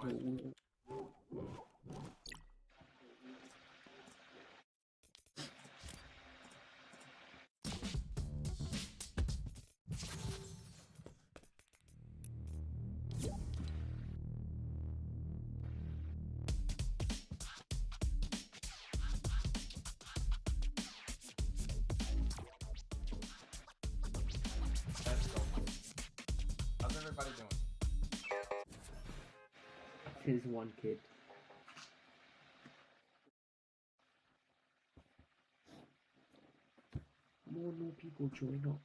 Yo. Let's go. How's everybody doing? Here's one kid. More new people join up.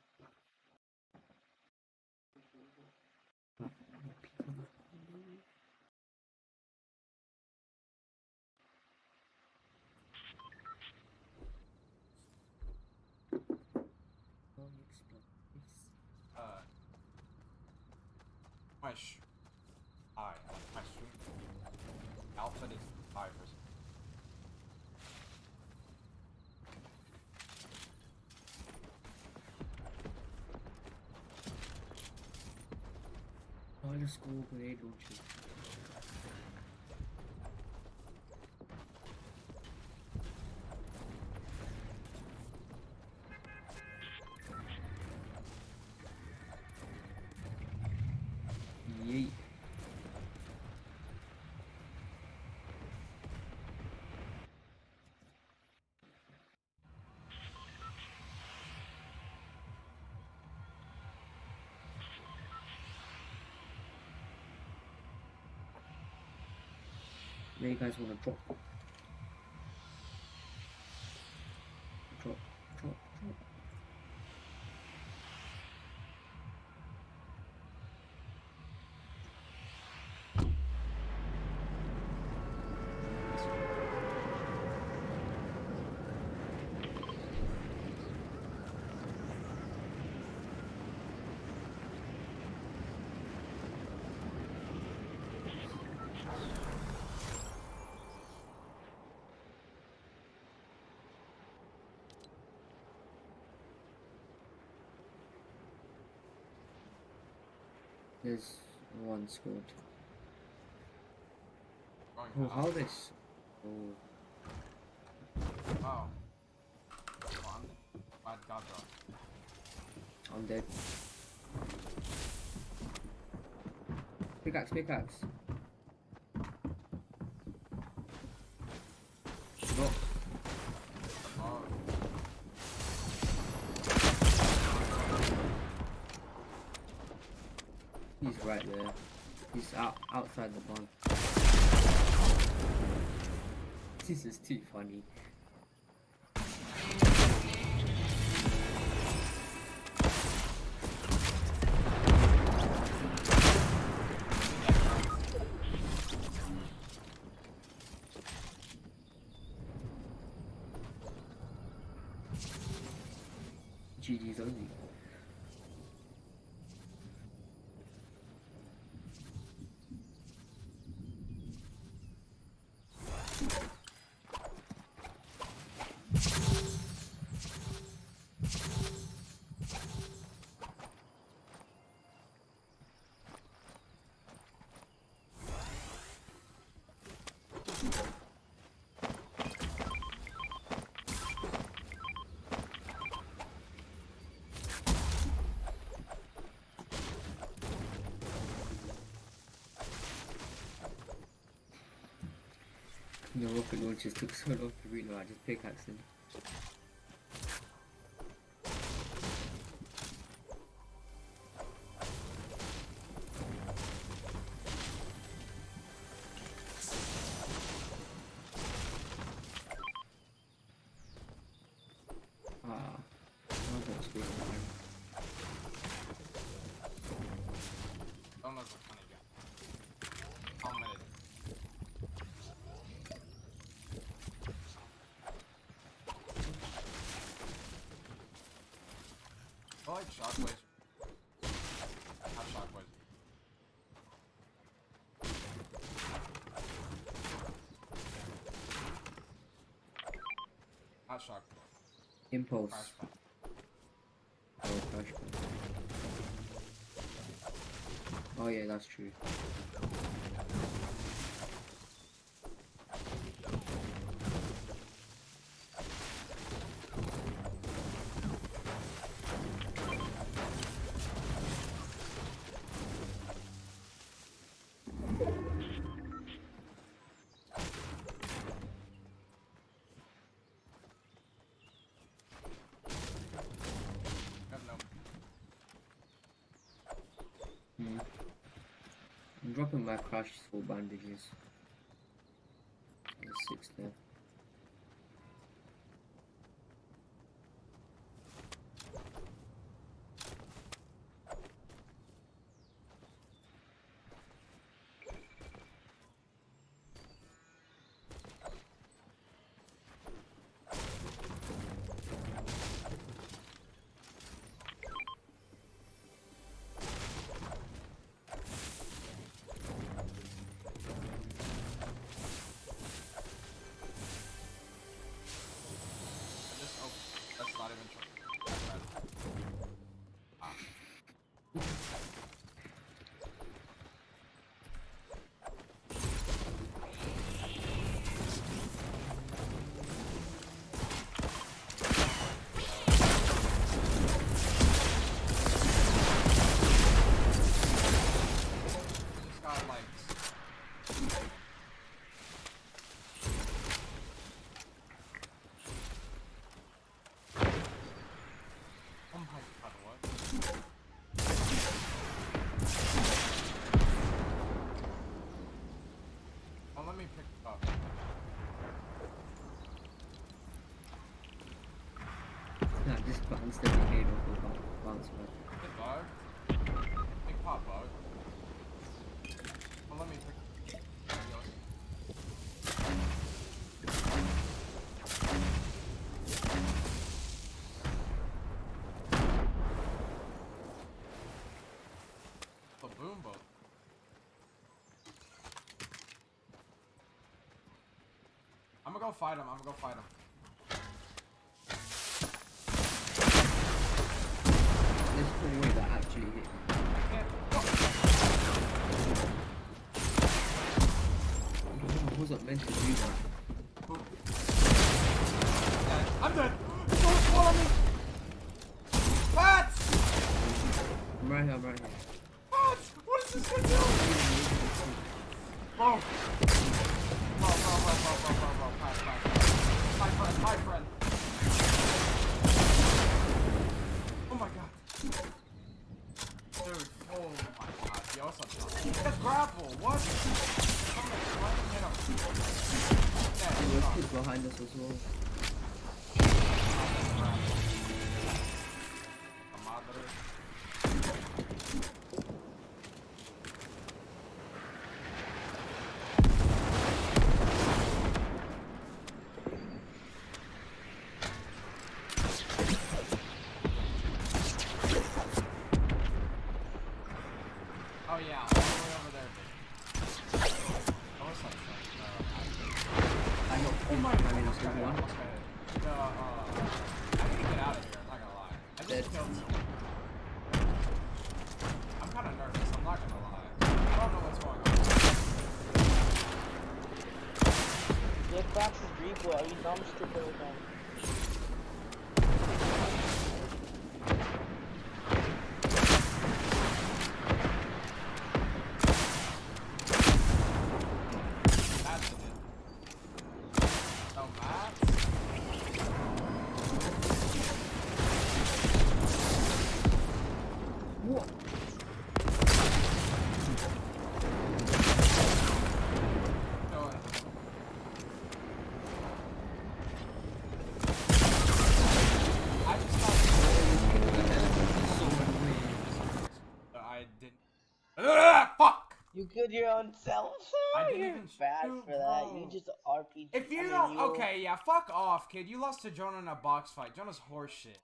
My stream output is 5%. High school grade launches. Yeet. Where you guys want to drop? Drop. There's one squad. Oh, how this? Oh. Oh. Oh, I'm God, bro. I'm dead. Pickaxe. Stop. Oh. He's right there. He's outside the barn. This is too funny. GG's only. The rocket launchers took so long to reload, I just pickaxed him. Don't know what's funny again. How many? I like shockwaves. I have shockwaves. Not shockwave. Impulse. Crash pad. Oh, crash pad. Oh yeah, that's true. dropping my crash for bandages. There's 6 there. That's not even true. Ah. Just got like. Oh my god, what? Oh, let me pick it up. Nah, just bounced every gate off the bounce back. Big bug. Big pop bug. Well, let me pick. The boom boat. I'm gonna go fight him. There's no way that actually hit me. I can't. I wasn't meant to do that. Boom. Dead. I'm dead. It's going to follow me. What? I'm right here. What? What is this gonna do? Bro. Bro. My friend. Oh my god. Dude, oh my god. Yo, what's up, John? That's grapple. What? I'm like, hit him. There's Yeah, kids behind us as well. Oh yeah, all the way over there, dude. Oh, what's up, I got oh my I god, mean, almost got I hit, one. almost got hit. I need to get out of here, I'm not gonna lie. I just killed someone. I'm kinda nervous, I'm not gonna lie. I don't know what's going on. Get back to Dreamboy, you dumb stupid again. That's it. Oh, Matt? What? No, I just thought I didn't. Fuck! You killed your own self, I sir? didn't You're even bad shoot, for that. bro. You just RPG. If you I mean, don't, okay, yeah, fuck off, kid. You lost to Jonah in a box fight. Jonah's horseshit.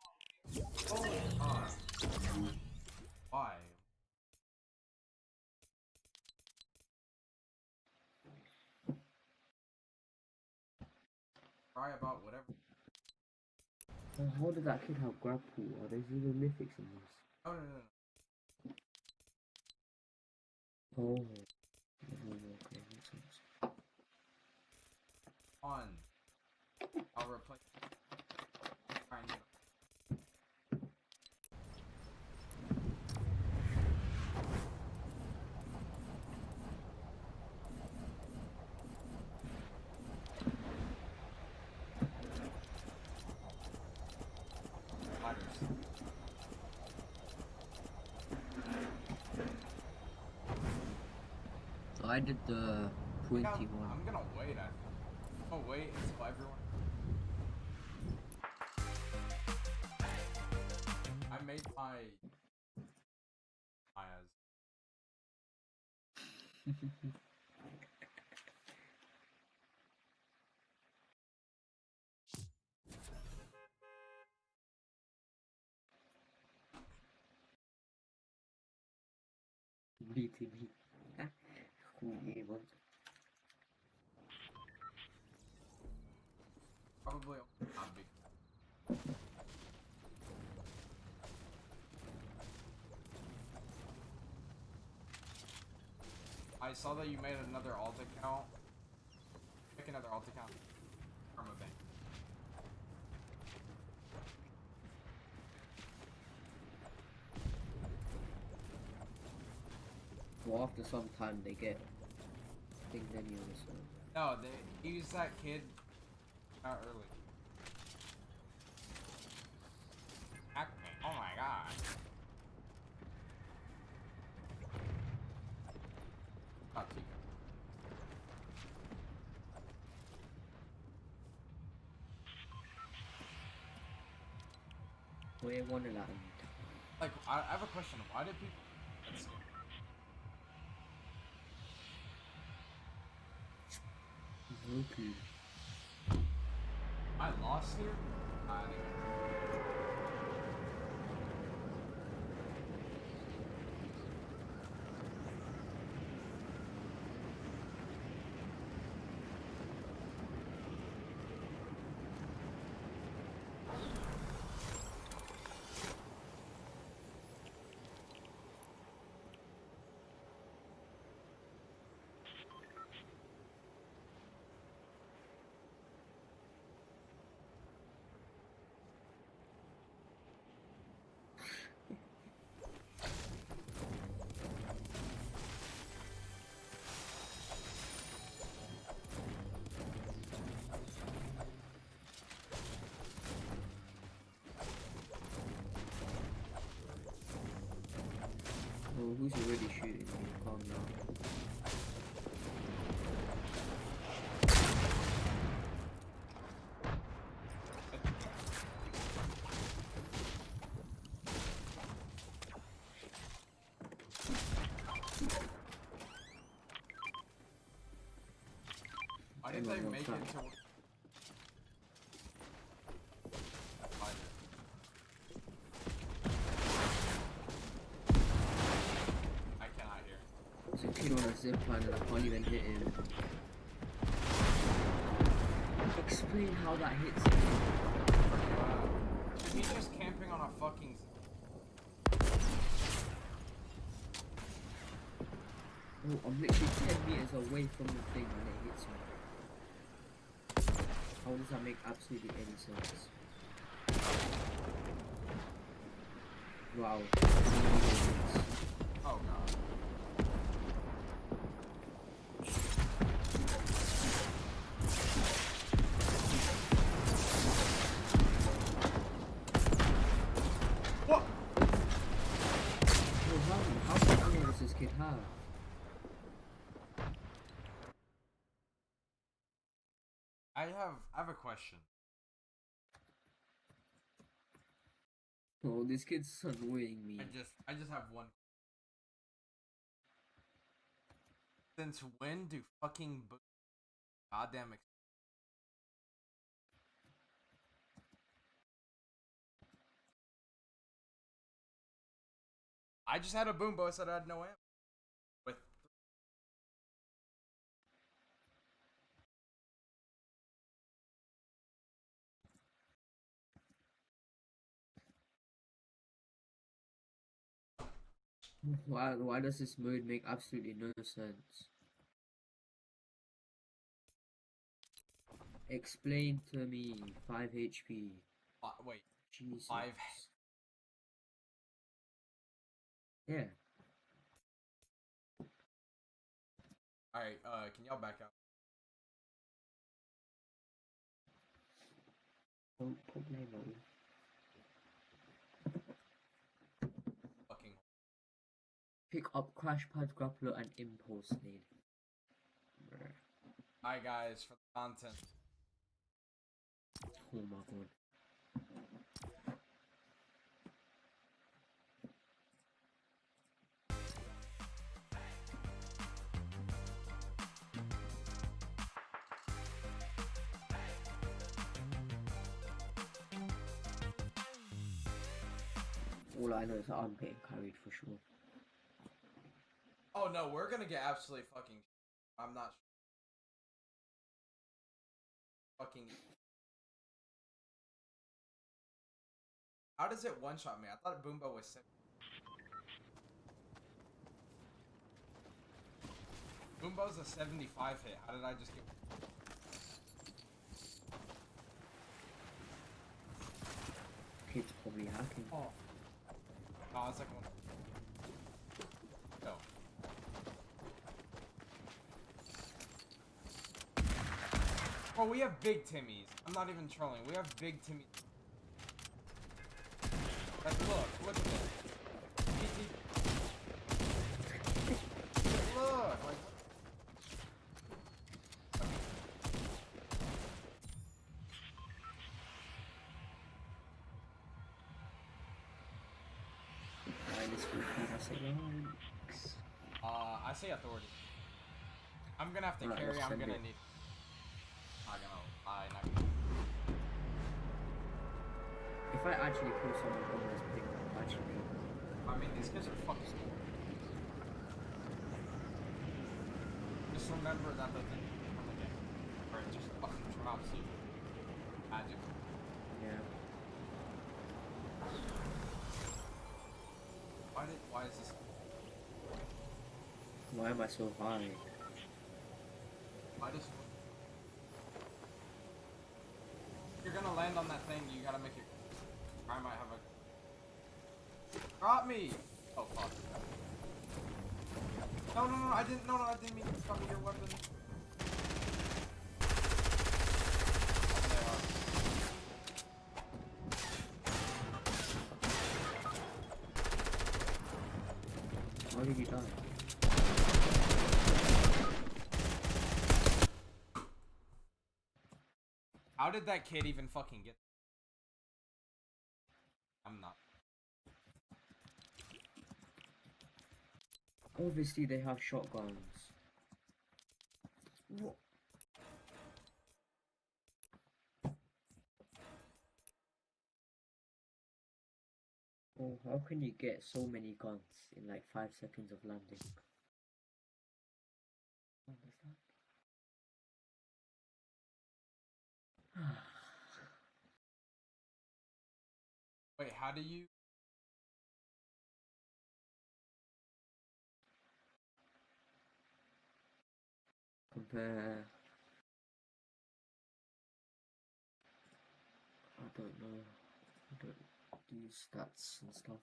Holy why? Cry about whatever. How did that kid have grab pool? Are there even mythics in this? No. Oh. Okay, makes sense. On. I'll replace. Fine, you. Ladders. I did the pointy one. I'm gonna wait. I'm gonna wait until everyone. I made my eyes. BTB. Cool game. Probably not big. I saw that you made another alt account. Pick another alt account from a bank. Well, after some time they get things anyway, so. No, they used that kid out early. Acme. Oh my god. Not too We're Wonderland. Like, I have a question. Why did people... Let's see. Goku. I lost here? Anyway. Oh, who's already shooting me? Calm down. Why did they make it to... I cannot hear. There's a kid on a zipline and I can't even hit him. Explain how that hits me. He's just camping on a fucking... Oh, I'm literally 10 meters away from the thing and it hits me. How does that make absolutely any sense? Wow. Oh god. What? Well, how much ammo does this kid have? I have a question. Oh, this kid's annoying me. I just have one. Since when do fucking goddamn I just had a boom bow, said I had no ammo. With Why does this mode make absolutely no sense? Explain to me. 5 HP. wait, Jesus. 5. Yeah. Alright, can y'all back out? Don't problemo. Fucking Pick up Crash Pad Grappler and Impulse Nade. Hi guys, for the content. Oh my god. All I know is that I'm getting carried for sure. Oh no, we're gonna get absolutely fucking. I'm not fucking. How does it one shot me? I thought Boombo was sick. Boombo's a 75 hit. How did I just get? Kid's probably hacking. Oh. Oh, it's like one. No. Oh, we have big Timmies. I'm not even trolling. We have big Timmies. Like, look at this. Look, like. I say authority. I'm gonna have to Right, carry. I'm send gonna it. need. Not gonna lie. Not gonna. If I actually kill someone on this thing, actually. I mean, these kids are fucking smart. Just remember that the thing from the game, or it just fucking drops you. Magic. Yeah. Why is this? Why am I so high? Why does? If you're gonna land on that thing, you gotta make it. I might have a. Drop me! Oh fuck. No, I didn't. No, I didn't mean to cover your weapon. How did you die? How did that kid even fucking get? I'm not. Obviously they have shotguns. What? Oh, how can you get so many guns in like 5 seconds of landing? Understand? Wait, how do you? Compare. I don't know. I don't do stats and stuff.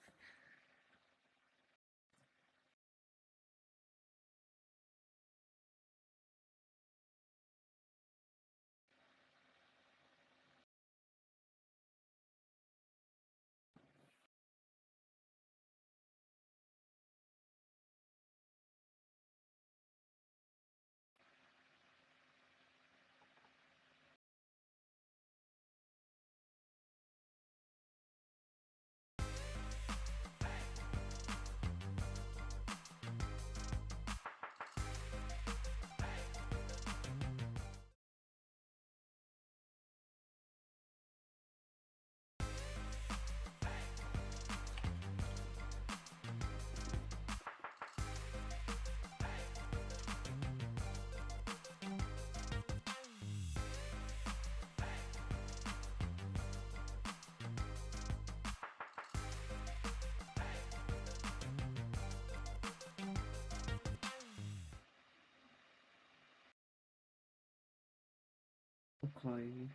Okay.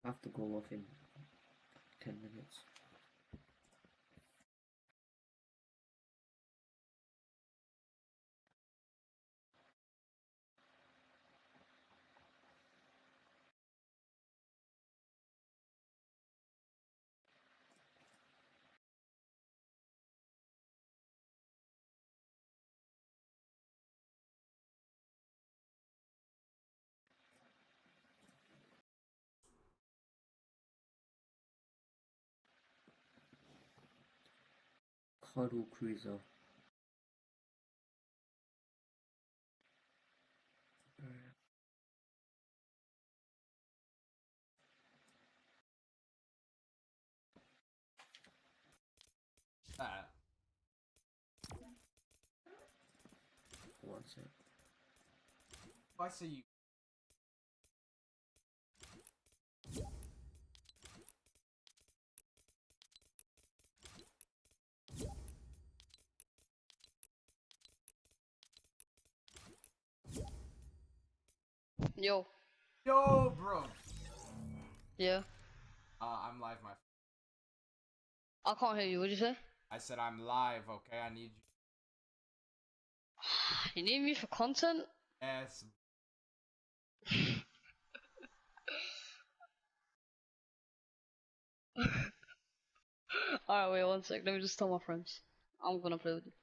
I have to go off in 10 minutes. Puddle Cruiser. That. One sec. I see you. Yo. Yo, bro. Yeah. I'm live, my. I can't hear you. What'd you say? I said I'm live. Okay, I need you. You need me for content? Yes. Alright, wait 1 sec. Let me just tell my friends. I'm gonna play with you.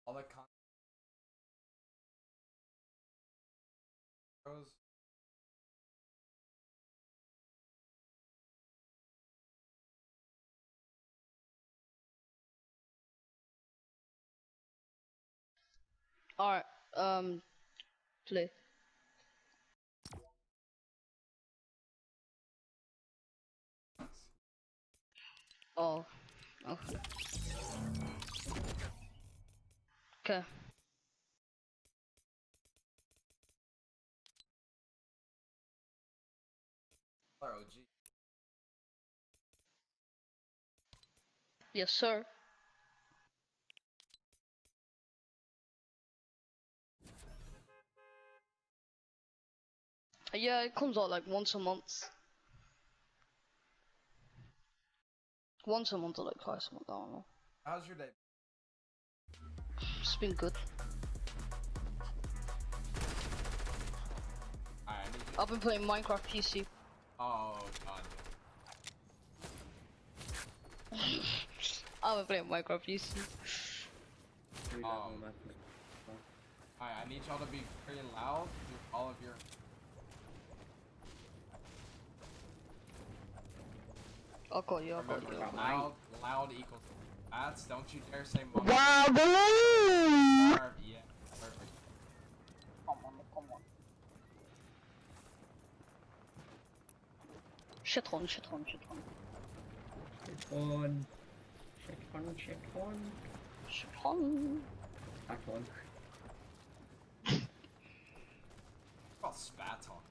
All the con. Alright, play. Oh, okay. Okay. OG. Yes, sir. Yeah, it comes out like once a month. Once a month or like twice a month, I don't know. How's your day? It's been good. Alright, I need you. I've been playing Minecraft PC. Oh god. I've been playing Minecraft PC. Alright, I need y'all to be very loud with all of your. I'll call you, I'll call Remember, you. loud equals bats. Don't you dare say monkey. Wow, Yeah, perfect. Come on. Shit on. Shit on. Back on. Oh, spat on.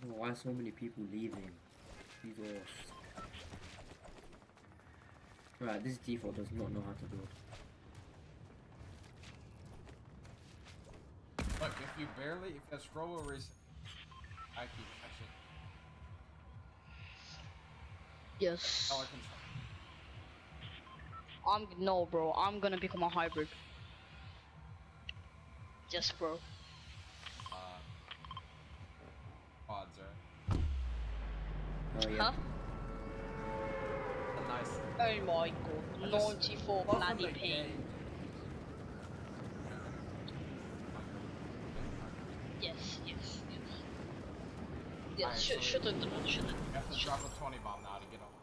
Oh, why are so many people leaving? Jesus. Right, this default does not know how to build. Look, if you scroll over recent, I keep actually. Yes. Color control. No, bro. I'm gonna become a hybrid. Yes, bro. Odds are. Oh yeah. Huh? Nice. Oh my god. 94 bloody ping. Yes. Yes, shouldn't. You have to drop a 20 bomb now to get up.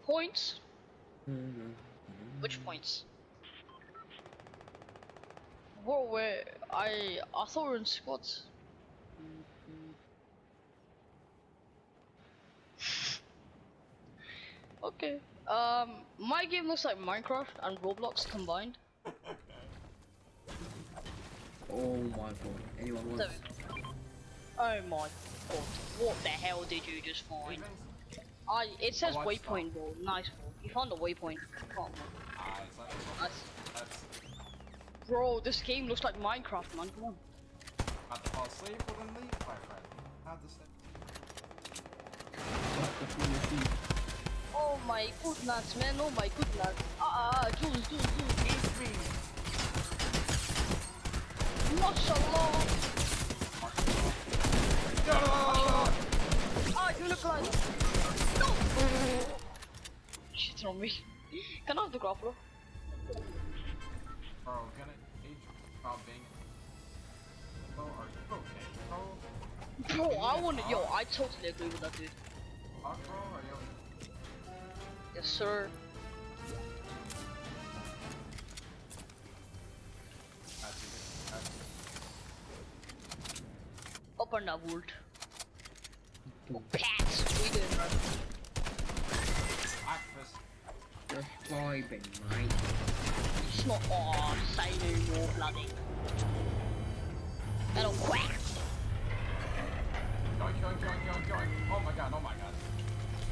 Points? Which points? Whoa, where? I thought we were in squads. Okay. My game looks like Minecraft and Roblox combined. Oh my god. Anyone wants? Oh my god. What the hell did you just find? It says waypoint, bro. Nice, bro. You found a waypoint. Come on. Nice. That's Bro, this game looks like Minecraft, man. Come on. about to fall asleep, well then leave, my friend. have to stay. Oh my goodness, man. Oh my goodness. Jules. Eat me! Mashallah. No! You look like. No! Shit on me. Can I have the grappler? Bro, can it age about being Oh, are you okay, bro? Bro, I wanna. Yo, I totally agree with that dude. Fuck, bro, are you okay? Yes, sir. Up on that wood. Pats, we doing, bro? Breakfast. Just vibing, mate. It's not all say no more, bloody. That'll quack. Going. Oh my god.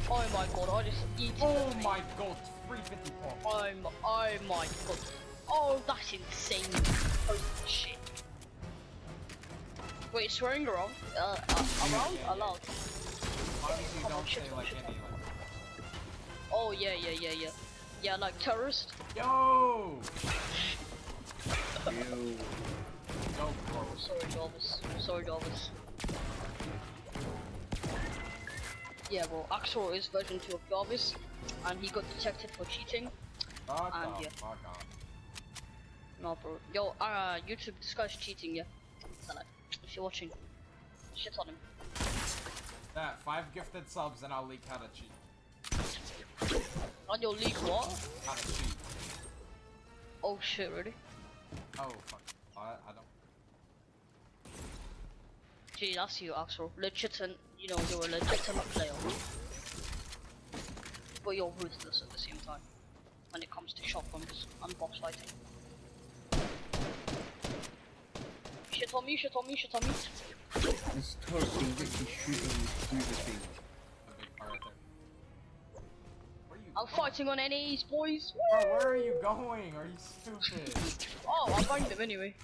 Oh my god, I just eat it. Oh my god, 350 pop. Oh my god. Oh, that's insane. Holy shit. Wait, swearing around? Around? Yeah. Allowed. Obviously, don't say like any Oh, yeah. Yeah, like terrorist. Yo! Ew. Go, bro. Sorry, Jarvis. Yeah, well, Axel is version 2 of Jarvis, and he got detected for cheating. Fuck And off, yeah. fuck off. No, bro. Yo, YouTube, this guy's cheating, yeah. So, like, if you're watching, shit on him. That, 5 gifted subs and I'll leak how to cheat. On your league, what? How to cheat. Oh shit, really? Oh, fuck. I don't. Gee, that's you, Axel. Legitimate, you know, you're a legitimate player. But you're ruthless at the same time. When it comes to shotguns and boss fighting. Shit on me. This turret thing literally shooting me through the thing. A big part right there. Where are you I'm going? fighting on NAs, boys. Bro, where are you going? Are you stupid? Oh, I banged them anyway.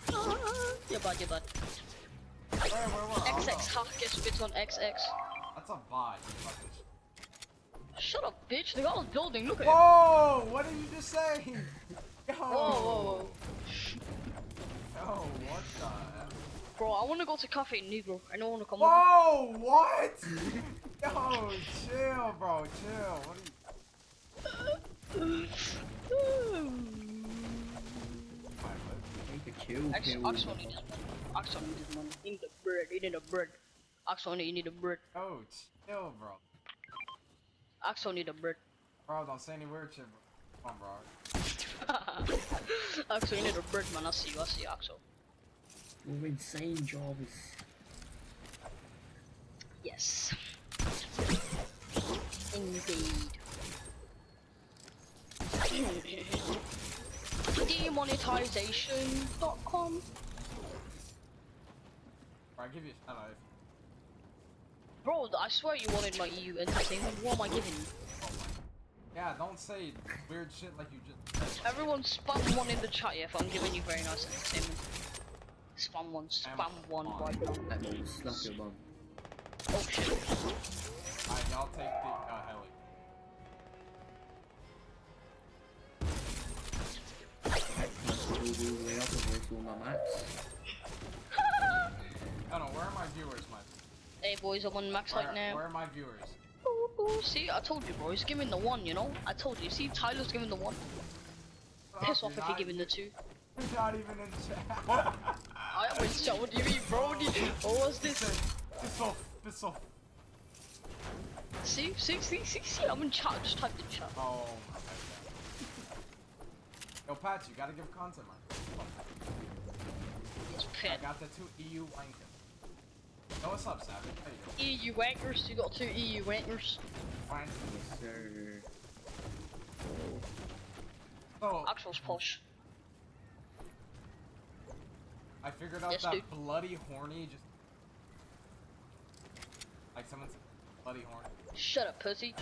You're bad. Where? XX half gets bit on XX. That's a bot, you fucking Shut up, bitch. The guy was building. Look at him. Whoa! What did you just say? Yo! Whoa. Yo, what the heck? Bro, I want to go to Cafe Negro. I don't want to come Whoa! What? Yo, chill, bro, chill. What are you? Take a chill pill. Axel needs money. Axel needs money. He need a bread. Axel, you need a bread. Oh, chill, bro. Axel need a bread. Bro, don't say any weird shit, bro. Come on, bro. Axel, you need a bread, man. I see you, Axel. You're insane, Jarvis. Yes. Indeed. Demonetization.com. Bro, I give you a shout out. Bro, I swear you wanted my EU entertainment. What am I giving you? Oh my. Yeah, don't say weird shit like you just said. Everyone spam one in the chat, yeah, if I'm giving you very nice entertainment. Spam one right now. That will slap your mum. Oh shit. Alright, y'all take the heli. I can't go all the way up and waste all my mats. I don't know, where are my viewers, man? Hey boys, I'm on max height now. Where are my viewers? Ooh, see, I told you, bro. He's giving the 1, you know? I told you. See, Tyler's giving the 1. Piss off if you're giving the 2. You're not even in chat. I am in chat. What do you mean, bro? What was this? Piss off. See, I'm in chat. Just type in chat. Oh my god. Yo, Pat, you gotta give content, man. It's I pit. got the 2 EU wankers. Yo, what's up, Savage? How you doing? EU wankers. You got 2 EU wankers. Fine. Yes, sir. So, Axel's posh. I figured out Yes, that dude. bloody horny just... Like someone said, bloody horny. Shut up, pussy.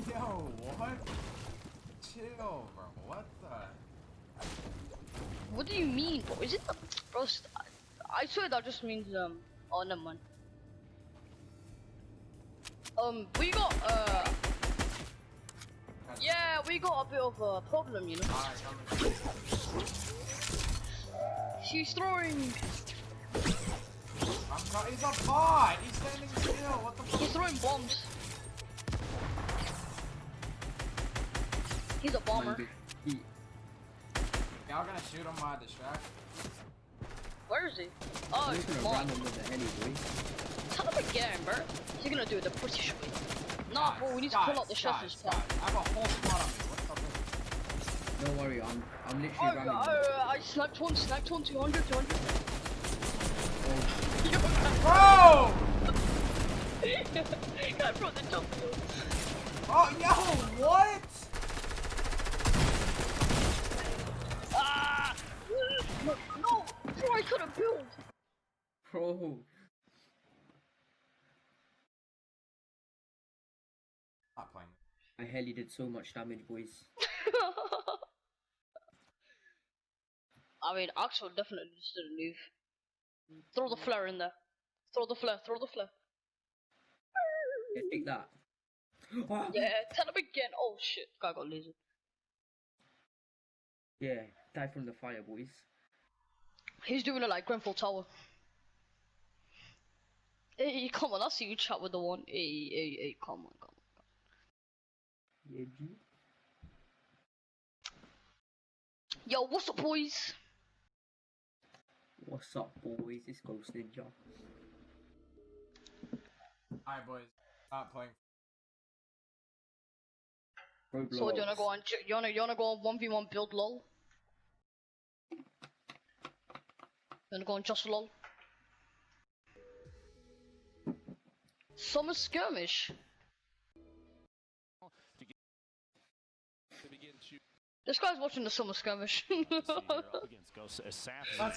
Yo, what? Chill, bro. What the... What do you mean, bro? Is it the... Bro, I swear that just means, oh, never mind. We got yeah, we got a bit of a problem, you know. She's throwing. He's a bot. He's standing still. What the fuck? He's throwing bombs. He's a bomber. Y'all gonna shoot him while I distract? Where is he? Oh, come on. Tell him again, bro. He's gonna do it the British way. Nah, bro, we need to pull out the Shepherd's part. I have a whole squad on me. What's up with? Don't worry, I'm literally ramming. I sniped one, 200. Bro! God, bro, the jump. Oh, yo, what? Ah! No, bro, I couldn't build. Bro. Not playing. I heli did so much damage, boys. I mean, Axel definitely just didn't move. Throw the flare in there. Throw the flare. Yeah, take that. Yeah, tell him again. Oh shit, guy got lasered. Yeah, die from the fire, boys. He's doing it like Grenfell Tower. Hey, come on, I see you chat with the one. Hey, come on. Yeah, G. Yo, what's up, boys? What's up, boys? It's Ghost Ninja. Alright, boys. Not playing. Roblox. So, do you wanna go on 1v1 build lol? You wanna go on just lol? Summer skirmish. This guy's watching the summer skirmish. Let's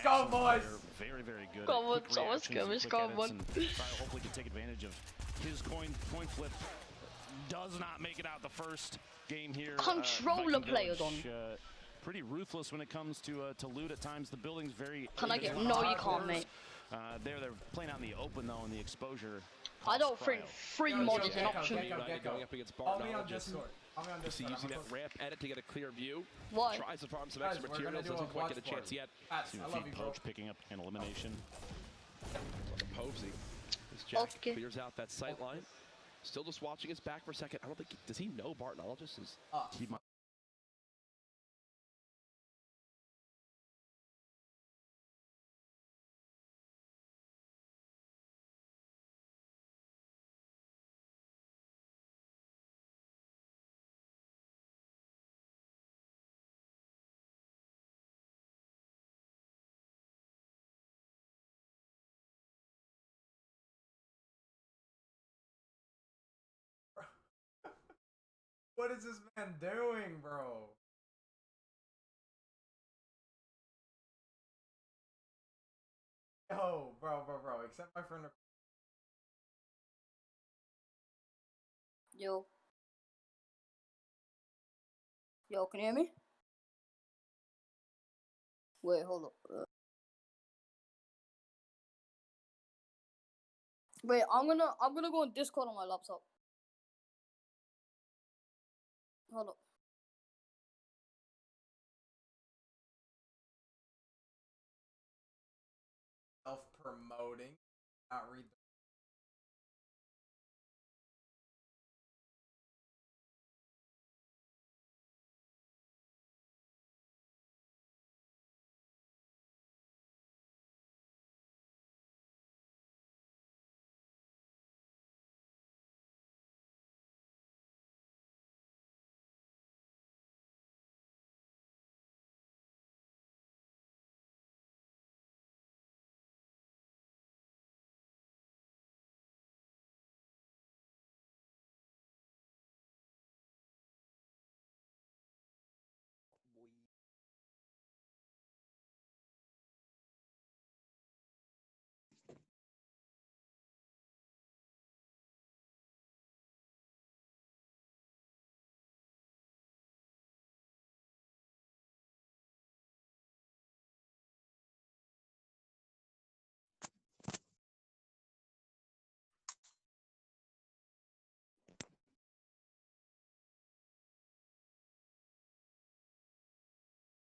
go, boys! Very, very good. Come on, summer skirmish, come on. Hopefully can take advantage of his coin flip. Does not make it out the first game here. Controller player done. Pretty ruthless when it comes to loot at times. The building's very. Can I get? No, you can't, mate. They're playing out in the open though, in the exposure. I don't think free mod is an option. Going up against Bartologist. You see using that ramp edit to get a clear view. Why? Tries to farm some extra materials, doesn't quite get a chance yet. Poach picking up an elimination. Posey. This Jack clears out that sight line. Still just watching his back for a second. I don't think, does he know Bartologist is? He might. What is this man doing, bro? Yo, bro. Accept my friend. Yo, can you hear me? Wait, hold up. Wait, I'm gonna go on Discord on my laptop. Hold up. Self-promoting. Not read the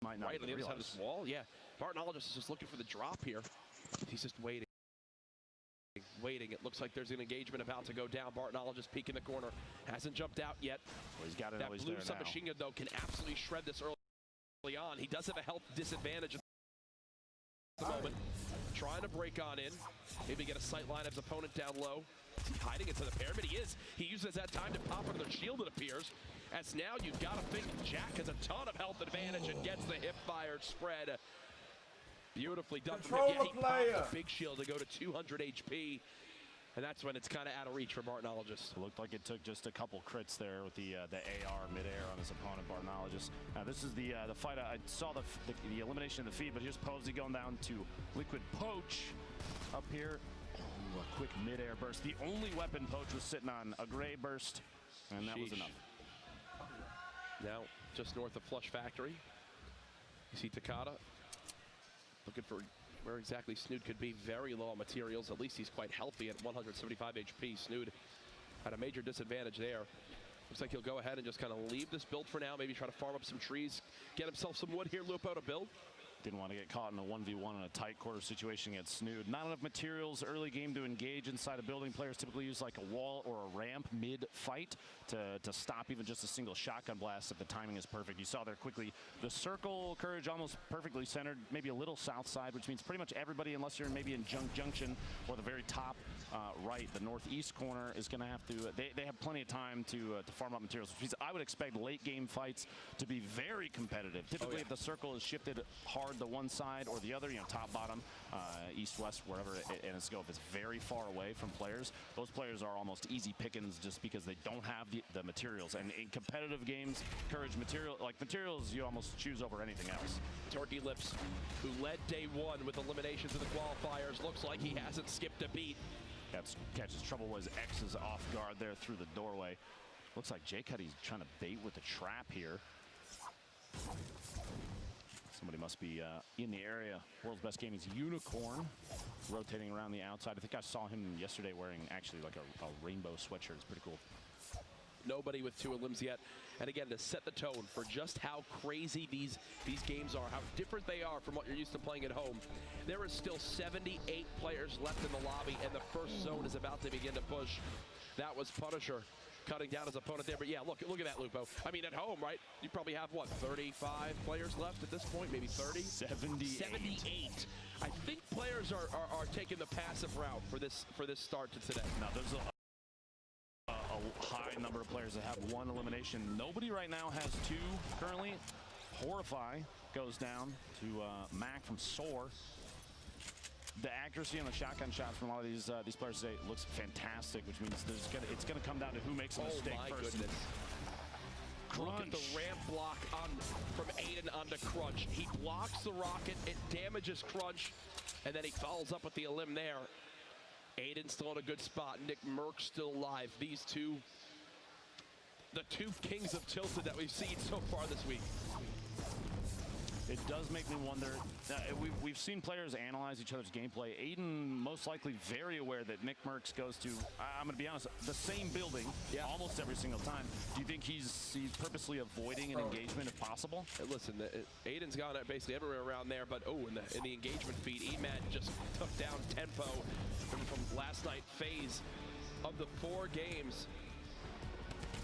might not right on the other side of realize. this wall. Yeah, Bartologist is just looking for the drop here. He's just waiting. It looks like there's an engagement about to go down. Bartologist peeking the corner. Hasn't jumped out yet. Well, he's got it. That blue submachine gun, though, can absolutely shred this early on. He does have a health disadvantage at the moment. Trying to break on in. Maybe get a sight line of his opponent down low. Is he hiding into the pyramid? He is. He uses that time to pop another shield, it appears. As now you've got to think Jack has a ton of health advantage and gets the hip-fired spread. Beautifully done. Control from him. the Yeah, he player. popped the big shield to go to 200 HP. And that's when it's kind of out of reach for Bartologist. It looked like it took just a couple crits there with the AR midair on his opponent, Bartologist. Now this is the fight. I saw the elimination of the feed, but here's Posey going down to Liquid Poach up here. Ooh, a quick midair burst. The only weapon Poach was sitting on, a gray burst, and that was enough. Now just north of Flush Factory. You see Takada looking for where exactly Snood could be. Very low on materials. At least he's quite healthy at 175 HP. Snood at a major disadvantage there. Looks like he'll go ahead and just kind of leave this build for now. Maybe try to farm up some trees. Get himself some wood here, Lupo, to build. Didn't want to get caught in a 1v1 in a tight quarter situation against Snood. Not enough materials early game to engage inside a building. Players typically use like a wall or a ramp mid-fight to stop even just a single shotgun blast if the timing is perfect. You saw there quickly the circle Courage almost perfectly centered, maybe a little south side, which means pretty much everybody, unless you're maybe in Junction or the very top right, the northeast corner is going to have to, they have plenty of time to farm up materials, which means I would expect late game fights to be very competitive. Typically if the circle is shifted hard to one side or the other, you know, top, bottom, east, west, wherever it is go. If it's very far away from players, those players are almost easy pickings just because they don't have the materials. And in competitive games, Courage materials you almost choose over anything else. Turkey Lips, who led day one with eliminations in the qualifiers, looks like he hasn't skipped a beat. Catches trouble was X's off guard there through the doorway. Looks like Jay Cuddy's trying to bait with the trap here. Somebody must be in the area. World's Best Gaming's Unicorn rotating around the outside. I think I saw him yesterday wearing actually like a rainbow sweatshirt. It's pretty cool. Nobody with 2 elims yet. And again, to set the tone for just how crazy these games are, how different they are from what you're used to playing at home. There is still 78 players left in the lobby, and the first zone is about to begin to push. That was Punisher cutting down his opponent there. But yeah, look at that, Lupo. I mean, at home, right? You probably have, what, 35 players left at this point? Maybe 30? 78. I think players are taking the passive route for this start to today. Now, there's a high number of players that have 1 elimination. Nobody right now has 2 currently. Horrify goes down to Mac from Soar. The accuracy on the shotgun shots from a lot of these players today looks fantastic, which means it's gonna come down to who makes a mistake first. Goodness. Crunch. Look at the ramp block from Aiden onto Crunch. He blocks the rocket, it damages Crunch, and then he follows up with the elim there. Aiden still in a good spot. Nick Merck still alive. These two, the 2 kings of Tilted that we've seen so far this week. It does make me wonder. We've seen players analyze each other's gameplay. Aiden most likely very aware that Nick Merckx goes to, I'm going to be honest, the same building almost every single time. Do you think he's purposely avoiding an engagement if possible? Listen, Aiden's gone basically everywhere around there, but in the engagement feed, Emad just took down Tempo from last night phase of the 4 games.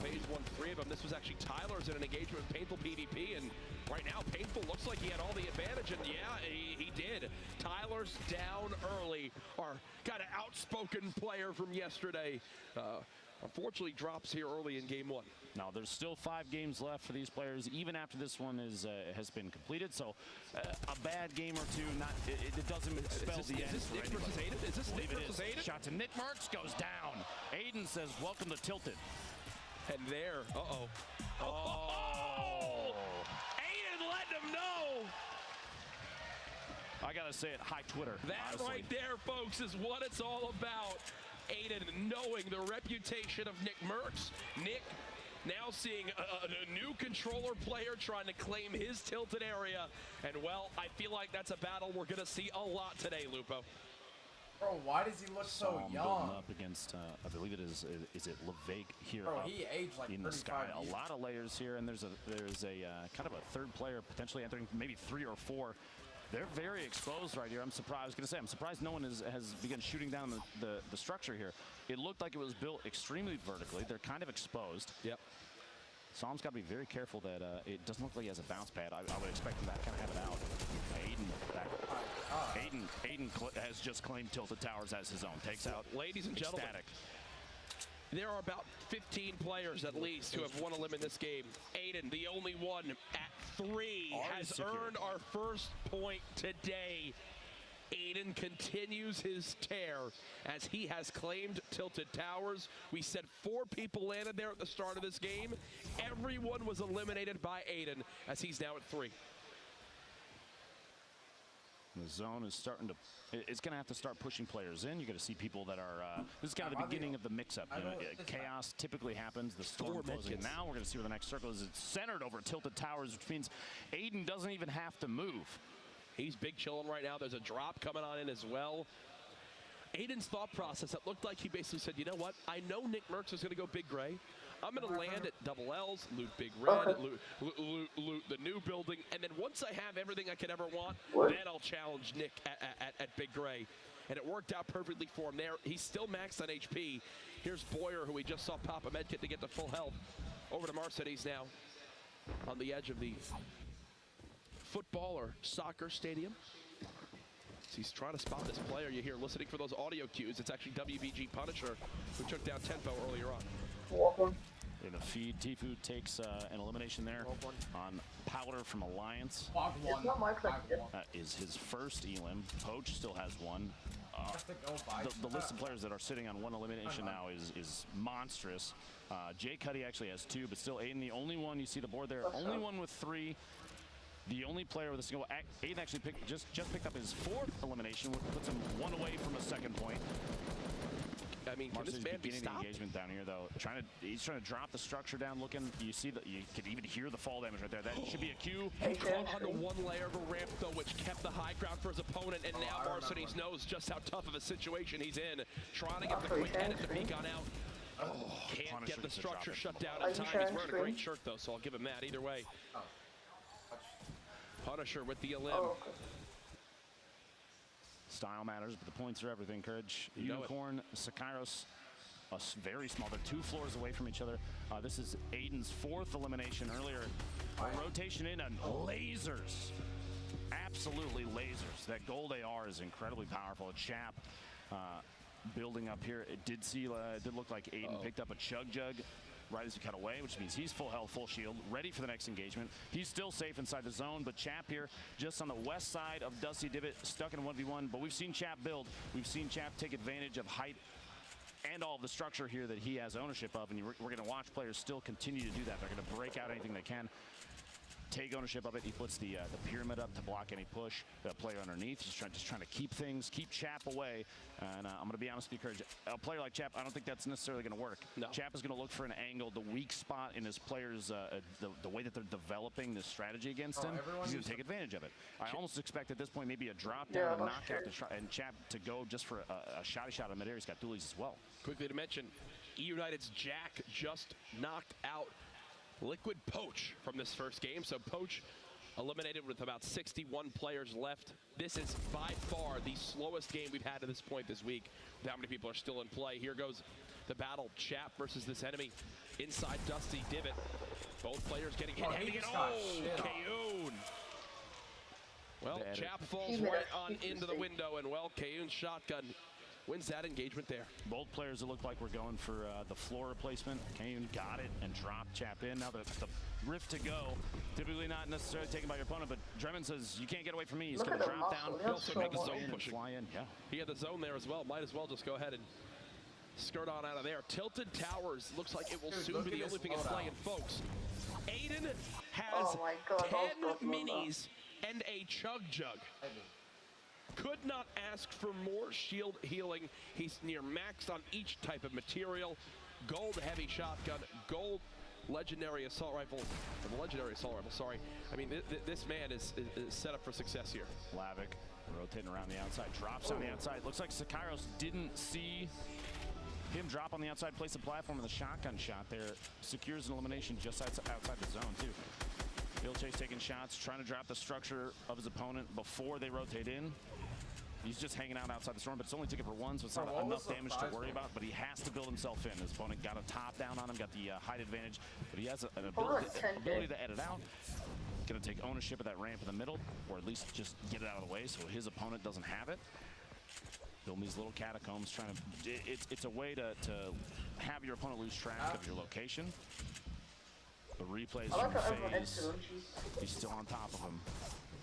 Phase 1, 3 of them. This was actually Tyler's in an engagement with Painful PvP, and right now Painful looks like he had all the advantage, and yeah, he did. Tyler's down early. Our kind of outspoken player from yesterday unfortunately drops here early in game 1. Now there's still 5 games left for these players, even after this one has been completed. So a bad game or 2, it doesn't spell the end. Is this Nick versus Aiden? Is this Nick versus Aiden? Shot to Nick Merckx goes down. Aiden says, "Welcome to Tilted." And there, Oh! Aiden letting him know. I gotta say it, hi Twitter. That honestly. right there, folks, is what it's all about. Aiden knowing the reputation of Nick Merckx. Nick now seeing a new controller player trying to claim his Tilted area. And well, I feel like that's a battle we're gonna see a lot today, Lupo. Bro, why does he look so Psalm young? building up against, I believe it is it Levake here Bro, up he aged like in the 35 sky. years. A lot of layers here, and there's a kind of a third player potentially entering, maybe 3 or 4. They're very exposed right here. I'm surprised. I was going to say, I'm surprised no one has begun shooting down the structure here. It looked like it was built extremely vertically. They're kind of exposed. Yep. Psalm's got to be very careful that it doesn't look like he has a bounce pad. I would expect him to kind of have it out. Aiden has just claimed Tilted Towers as his own. Takes out. Ladies and gentlemen, Ecstatic. there are about 15 players at least who have won a limb in this game. Aiden, the only one at 3, has earned our first point today. Aiden continues his tear as he has claimed Tilted Towers. We said 4 people landed there at the start of this game. Everyone was eliminated by Aiden as he's now at 3. The zone is starting to, it's going to have to start pushing players in. You're going to see people that are, this is kind of the beginning of the mix-up. You know, chaos typically happens, the storm closing. Now we're going to see where the next circle is. It's centered over Tilted Towers, which means Aiden doesn't even have to move. He's big chilling right now. There's a drop coming on in as well. Aiden's thought process, it looked like he basically said, you know what? I know Nick Merckx is going to go big gray. I'm going to land at double L's, loot big red, loot the new building, and then once I have everything I could ever want, then I'll challenge Nick at big gray. And it worked out perfectly for him there. He's still maxed on HP. Here's Boyer, who we just saw pop a medkit to get to full health. Over to Marcides now on the edge of the football or soccer stadium. So he's trying to spot this player. You hear listening for those audio cues. It's actually WBG Punisher who took down Tempo earlier on. In the feed, Tfue takes an elimination there on Powder from Alliance. That is his first elim. Poach still has one. The list of players that are sitting on 1 elimination now is monstrous. Jay Cuddy actually has 2, but still Aiden, the only one, you see the board there, only one with 3. The only player with a single. Aiden actually just picked up his 4th elimination, which puts him 1 away from a 2nd point. I mean, can this man be stopped? The engagement down here, though. He's trying to drop the structure down. Looking, you see that you can even hear the fall damage right there. That should be a cue. He caught onto 1 layer of a ramp, though, which kept the high ground for his opponent. And now Marcides knows just how tough of a situation he's in. Trying to get the quick edit to peek on out. Can't get the structure shut down in time. He's wearing a great shirt, though, so I'll give him that either way. Punisher with the elim. Style matters, but the points are everything, Courage. Unicorn, Sakairos, very small. They're 2 floors away from each other. This is Aiden's 4th elimination earlier. A rotation in and lasers. Absolutely lasers. That gold AR is incredibly powerful. Chap building up here. It did look like Aiden picked up a Chug Jug right as he cut away, which means he's full health, full shield, ready for the next engagement. He's still safe inside the zone, but Chap here just on the west side of Dusty Divot, stuck in 1v1, but we've seen Chap build. We've seen Chap take advantage of height and all of the structure here that he has ownership of, and we're going to watch players still continue to do that. They're going to break out anything they can, take ownership of it. He puts the pyramid up to block any push. The player underneath, just trying to keep Chap away. And I'm going to be honest with you, Courage. A player like Chap, I don't think that's necessarily going to work. No. Chap is going to look for an angle, the weak spot in his players, the way that they're developing this strategy against him. He's going to take advantage of it. I almost expect at this point maybe a drop down, a knockout, and Chap to go just for a shotty shot in midair. He's got dualies as well. Quickly to mention, E-United's Jack just knocked out Liquid Poach from this first game. So Poach eliminated with about 61 players left. This is by far the slowest game we've had to this point this week. With how many people are still in play. Here goes the battle. Chap versus this enemy inside Dusty Divot. Both players getting hit. Kayun. Well, Chap falls right on into the window, and well, Kayun's shotgun wins that engagement there. Both players, it looked like we're going for the floor replacement. Kayun got it and dropped Chap in. Now the rift to go, typically not necessarily taken by your opponent, but Drummond says, you can't get away from me. He's going to drop down. He'll also make a zone pushing. Fly in. Yeah. He had the zone there as well. Might as well just go ahead and skirt on out of there. Tilted Towers looks like it will soon be the only thing in play. And folks, Aiden has 10 minis and a Chug Jug. Could not ask for more shield healing. He's near maxed on each type of material. Gold heavy shotgun, gold legendary assault rifle, or the legendary assault rifle, sorry. I mean, this man is set up for success here. Lavic rotating around the outside, drops on the outside. Looks like Sakairos didn't see him drop on the outside, place the platform, and the shotgun shot there secures an elimination just outside the zone, too. Ilchase taking shots, trying to drop the structure of his opponent before they rotate in. He's just hanging out outside the storm, but it's only ticket for one, so it's not enough damage to worry about. But he has to build himself in. His opponent got a top down on him, got the height advantage, but he has an ability to edit out. Going to take ownership of that ramp in the middle, or at least just get it out of the way so his opponent doesn't have it. Building these little catacombs, trying to. It's a way to have your opponent lose track of your location. The replays from FaZe. He's still on top of him.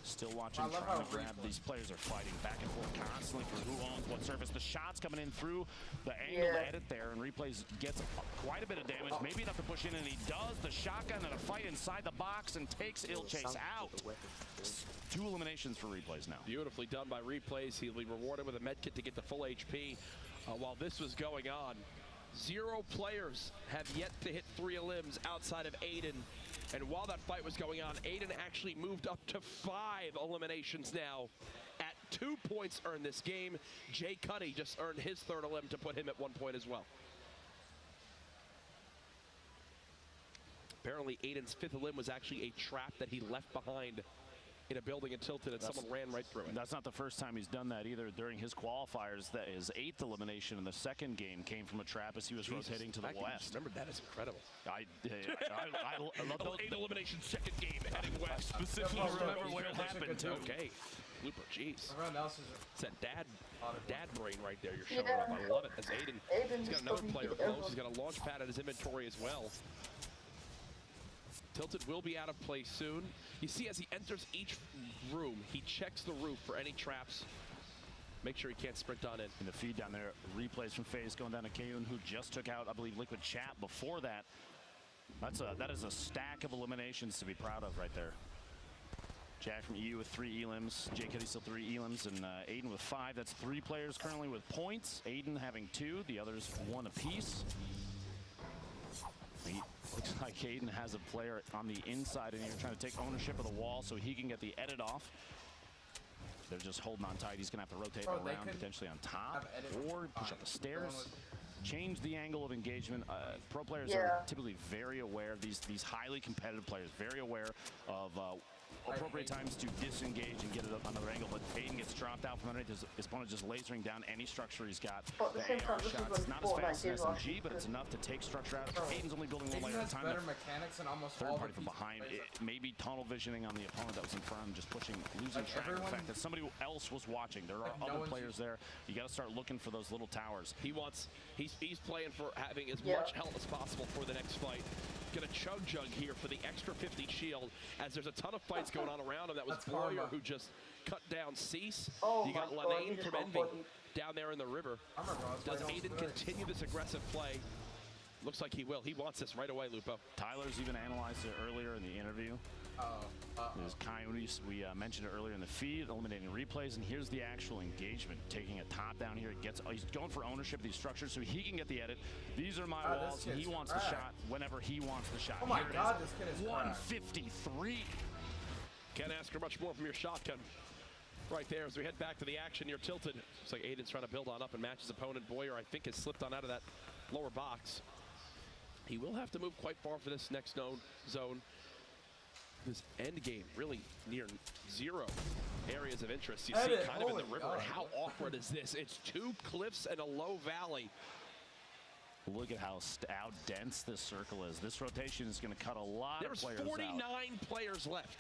Still watching, trying to grab. These players are fighting back and forth constantly for who owns what surface. The shots coming in through the angle to edit there, and Replays gets quite a bit of damage, maybe enough to push in, and he does. The shotgun and a fight inside the box and takes Ilchase out. 2 eliminations for Replays now. Beautifully done by Replays. He'll be rewarded with a med kit to get the full HP. While this was going on, 0 players have yet to hit 3 elims outside of Aiden. And while that fight was going on, Aiden actually moved up to 5 eliminations now. At 2 points earned this game. Jay Cuddy just earned his 3rd elim to put him at 1 point as well. Apparently Aiden's 5th elim was actually a trap that he left behind in a building in Tilted, and someone ran right through it. That's not the first time he's done that either. During his qualifiers, that his 8th elimination in the 2nd game came from a trap as he was rotating to the west. Remember, that is incredible. I love those. 8 elimination, 2nd game heading west. Specifically remember where it happened too. Okay, Looper, jeez. Everyone else is. It's that dad brain right there. You're showing up. I love it. As Aiden's got another player close. He's got a launch pad at his inventory as well. Tilted will be out of play soon. You see, as he enters each room, he checks the roof for any traps. Make sure he can't sprint on in. In the feed down there, Replays from FaZe going down to Kayun, who just took out, I believe, Liquid Chat before that. That is a stack of eliminations to be proud of right there. Jack from EU with 3 elims, Jay Cuddy still 3 elims, and Aiden with 5. That's 3 players currently with points. Aiden having 2, the others 1 apiece. Looks like Aiden has a player on the inside in here trying to take ownership of the wall so he can get the edit off. They're just holding on tight. He's going to have to rotate around, potentially on top, or push up the stairs, change the angle of engagement. Pro players are typically very aware, these highly competitive players, very aware of appropriate times to disengage and get it up another angle, but Aiden gets dropped out from underneath. His opponent just lasering down any structure he's got. But the AR shots, it's not as fast as SMG, but it's enough to take structure out. Aiden's only building 1 layer at a time. Better mechanics and almost Third all party from behind, maybe tunnel visioning on the opponent that was in front of him, just pushing, losing track of the fact that somebody else was watching. There are other players there. You got to start looking for those little towers. He's playing for having as much health as possible for the next fight. Gonna chug here for the extra 50 shield, as there's a ton of fights going on around him. That was Boyer who just cut down Cease. You got Lanane from Envy down there in the river. Does Aiden continue this aggressive play? Looks like he will. He wants this right away, Lupo. Tyler's even analyzed it earlier in the interview. There's Coyotes, we mentioned it earlier in the feed, eliminating Replays, and here's the actual engagement. Taking a top down here, he's going for ownership of these structures so he can get the edit. These are my walls, and he wants the shot whenever he wants the shot. Oh my God, this kid is 153. Can't ask for much more from your shotgun. Right there, as we head back to the action, you're Tilted. Looks like Aiden's trying to build on up and match his opponent. Boyer, I think, has slipped on out of that lower box. He will have to move quite far for this next zone. This end game really near 0 areas of interest. You see kind of in the river. And how awkward is this? It's 2 cliffs and a low valley. Look at how dense this circle is. This rotation is going to cut a lot of players out. There's 49 players left.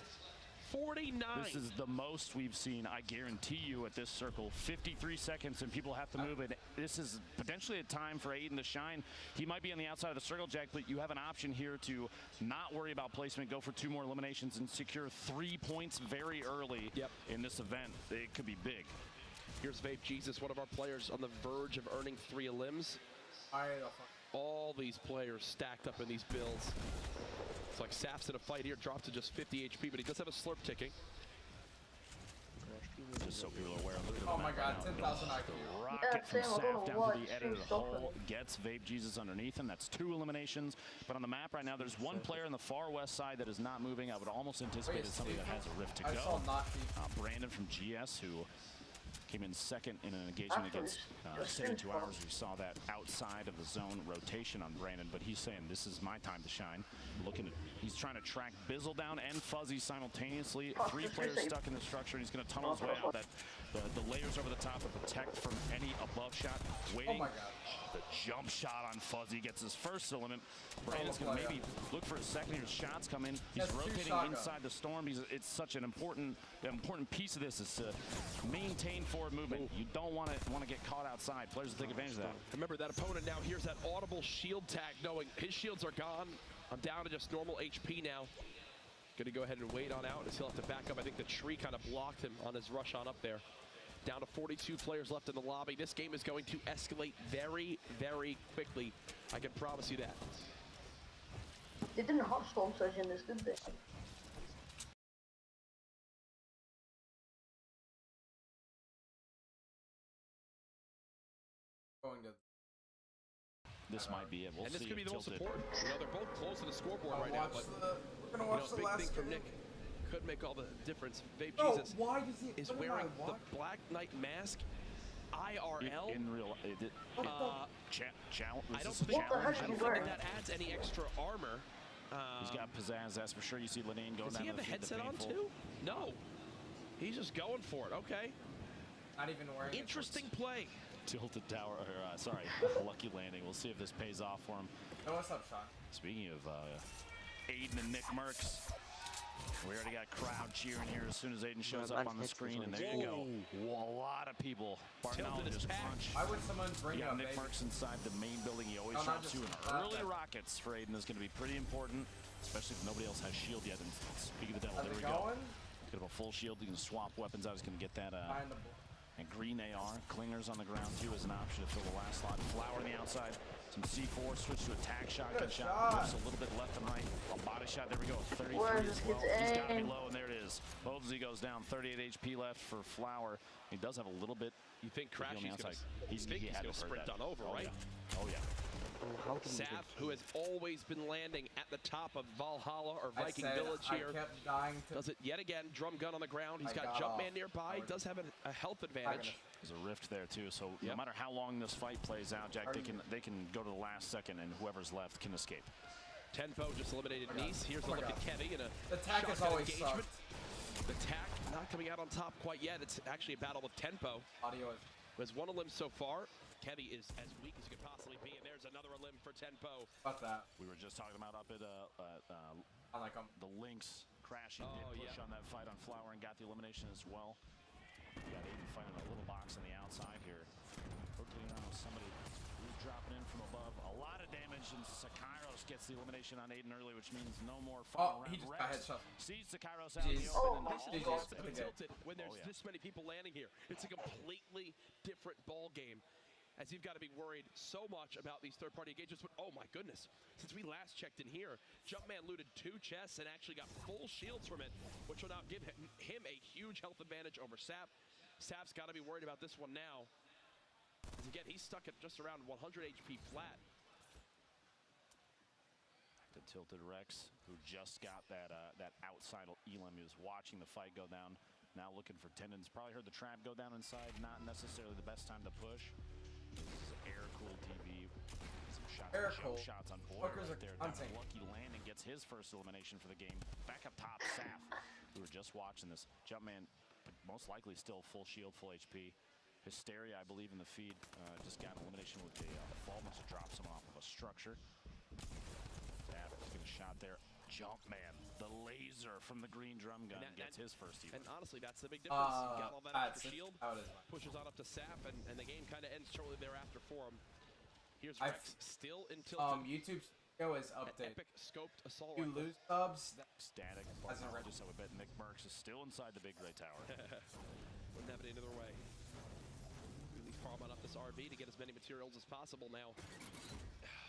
49. This is the most we've seen, I guarantee you, at this circle. 53 seconds and people have to move it. This is potentially a time for Aiden to shine. He might be on the outside of the circle, Jack, but you have an option here to not worry about placement, go for 2 more eliminations and secure 3 points very early in this event. It could be big. Here's Vape Jesus, one of our players on the verge of earning 3 elims. All these players stacked up in these builds. It's like Saf's in a fight here, dropped to just 50 HP, but he does have a slurp ticking. Just so people are aware. Oh my God, 10,000 IQ. rocket from same. I don't Saf know down why to the it's edited still hole. happening. Gets Vape Jesus underneath him. That's 2 eliminations. But on the map right now, there's one player on the far west side that is not moving. I would almost anticipate it's somebody that has a rift to I saw go. not Brandon from GS, who came in second in an engagement against City 2 Hours. We saw that outside of the zone rotation on Brandon, but he's saying this is my time to shine. He's trying to track Bizzle down and Fuzzy simultaneously. 3 players stuck in the structure, and he's going to tunnel his way out. The layers over the top to protect from any above shot. Waiting. Oh my God. The jump shot on Fuzzy gets his first element. Brandon's going to maybe look for his second. His shots come in. He's rotating inside the storm. It's such an important piece of this is to maintain forward movement. You don't want to get caught outside. Players will take advantage of that. Remember, that opponent now hears that audible shield tag, knowing his shields are gone. I'm down to just normal HP now. Going to go ahead and wait on out as he'll have to back up. I think the tree kind of blocked him on his rush on up there. Down to 42 players left in the lobby. This game is going to escalate very, very quickly. I can promise you that. They didn't have storm surge in this, did they? Going to. This might be it. We'll And this see could be if the most Tilted. important. You know, they're both close to the scoreboard right now, but We're gonna watch the big last thing from game. Nick could make all the difference. Vape Bro, Jesus why does he is what did I wearing watch? the Black Knight mask. IRL. In real, I don't think that adds any extra armor. He's got pizzazz, that's for sure. You see Lenine going Does down he have to the feed headset on painful. too? No. He's just going for it. Okay. Not even wearing it. Interesting play. Tilted tower, or sorry, lucky landing. We'll see if this pays off for him. Hey, what's up, Sean? Speaking of Aiden and Nick Merckx, we already got crowd cheering here as soon as Aiden shows up on the screen, and there you go. Whoa, a lot of people. Barnell just crunch. Why would someone bring You up got Nick Merckx inside the main building. He always drops you, and early rockets for Aiden is going to be pretty important, especially if nobody else has shield yet. And speaking of the devil, there we go. He's going to have a full shield. He can swap weapons out. He's going to get that and green AR. Clingers on the ground, too, as an option to fill the last slot. Flower on the outside. Some C4, switch to attack shotgun shot. Just a little bit left and right. A body shot, there we go. 33 as well. He's got to be low, and there it is. Bothsy goes down. 38 HP left for Flower. He does have a little bit. You think Crashy's going to sprint on over, right? Yeah. Oh, yeah. Sav, who has always been landing at the top of Valhalla or Viking Village here, does it yet again. Drum gun on the ground. He's got Jumpman nearby. Does have a health advantage. There's a rift there too, so no matter how long this fight plays out, Jack, they can go to the last second, and whoever's left can escape. Tenpo just eliminated Nice. Here's a look at Kevy in a the attack is always engagement. The attack not coming out on top quite yet. It's actually a battle with Tenpo. Audio is. Who has one limb so far. Kevy is as weak as he could possibly be, and there's another limb for Tenpo. About that. We were just talking about up at I like the Lynx. Crashing did push on that fight on Flower and got the elimination as well. We got Aiden fighting a little box on the outside here. Rotating around with somebody who's dropping in from above. A lot of damage, and Sakairos gets the elimination on Aiden early, which means no more final round. He just got headshot. Sees Sakairos out in the open. This is tilted when there's this many people landing here. It's a completely different ball game. As you've got to be worried so much about these third-party engagements. But oh my goodness, since we last checked in here, Jumpman looted 2 chests and actually got full shields from it, which will now give him a huge health advantage over Sap. Sap's got to be worried about this one now. As again, he's stuck at just around 100 HP flat. The Tilted Rex, who just got that outside elim. He was watching the fight go down, now looking for tendons. Probably heard the trap go down inside. Not necessarily the best time to push. This is air-cooled TV. Some shots on board right there. Lucky landing gets his first elimination for the game. Back up top, Saf. We were just watching this. Jumpman, most likely still full shield, full HP. Hysteria, I believe, in the feed. Just got an elimination with a fall. Must have dropped someone off of a structure. Saf is getting shot there. Jumpman, the laser from the green drum gun, gets his first even. And honestly, that's the big difference. You got all that extra shield, pushes on up to Sap, and the game kind of ends shortly thereafter for him. Here's Rex, still in Tilted. YouTube's video is updated. Epic scoped assault rifle. You lose subs. Static. Just so I bet Nick Merckx is still inside the big gray tower. Wouldn't have it any other way. Really farming up this RV to get as many materials as possible now.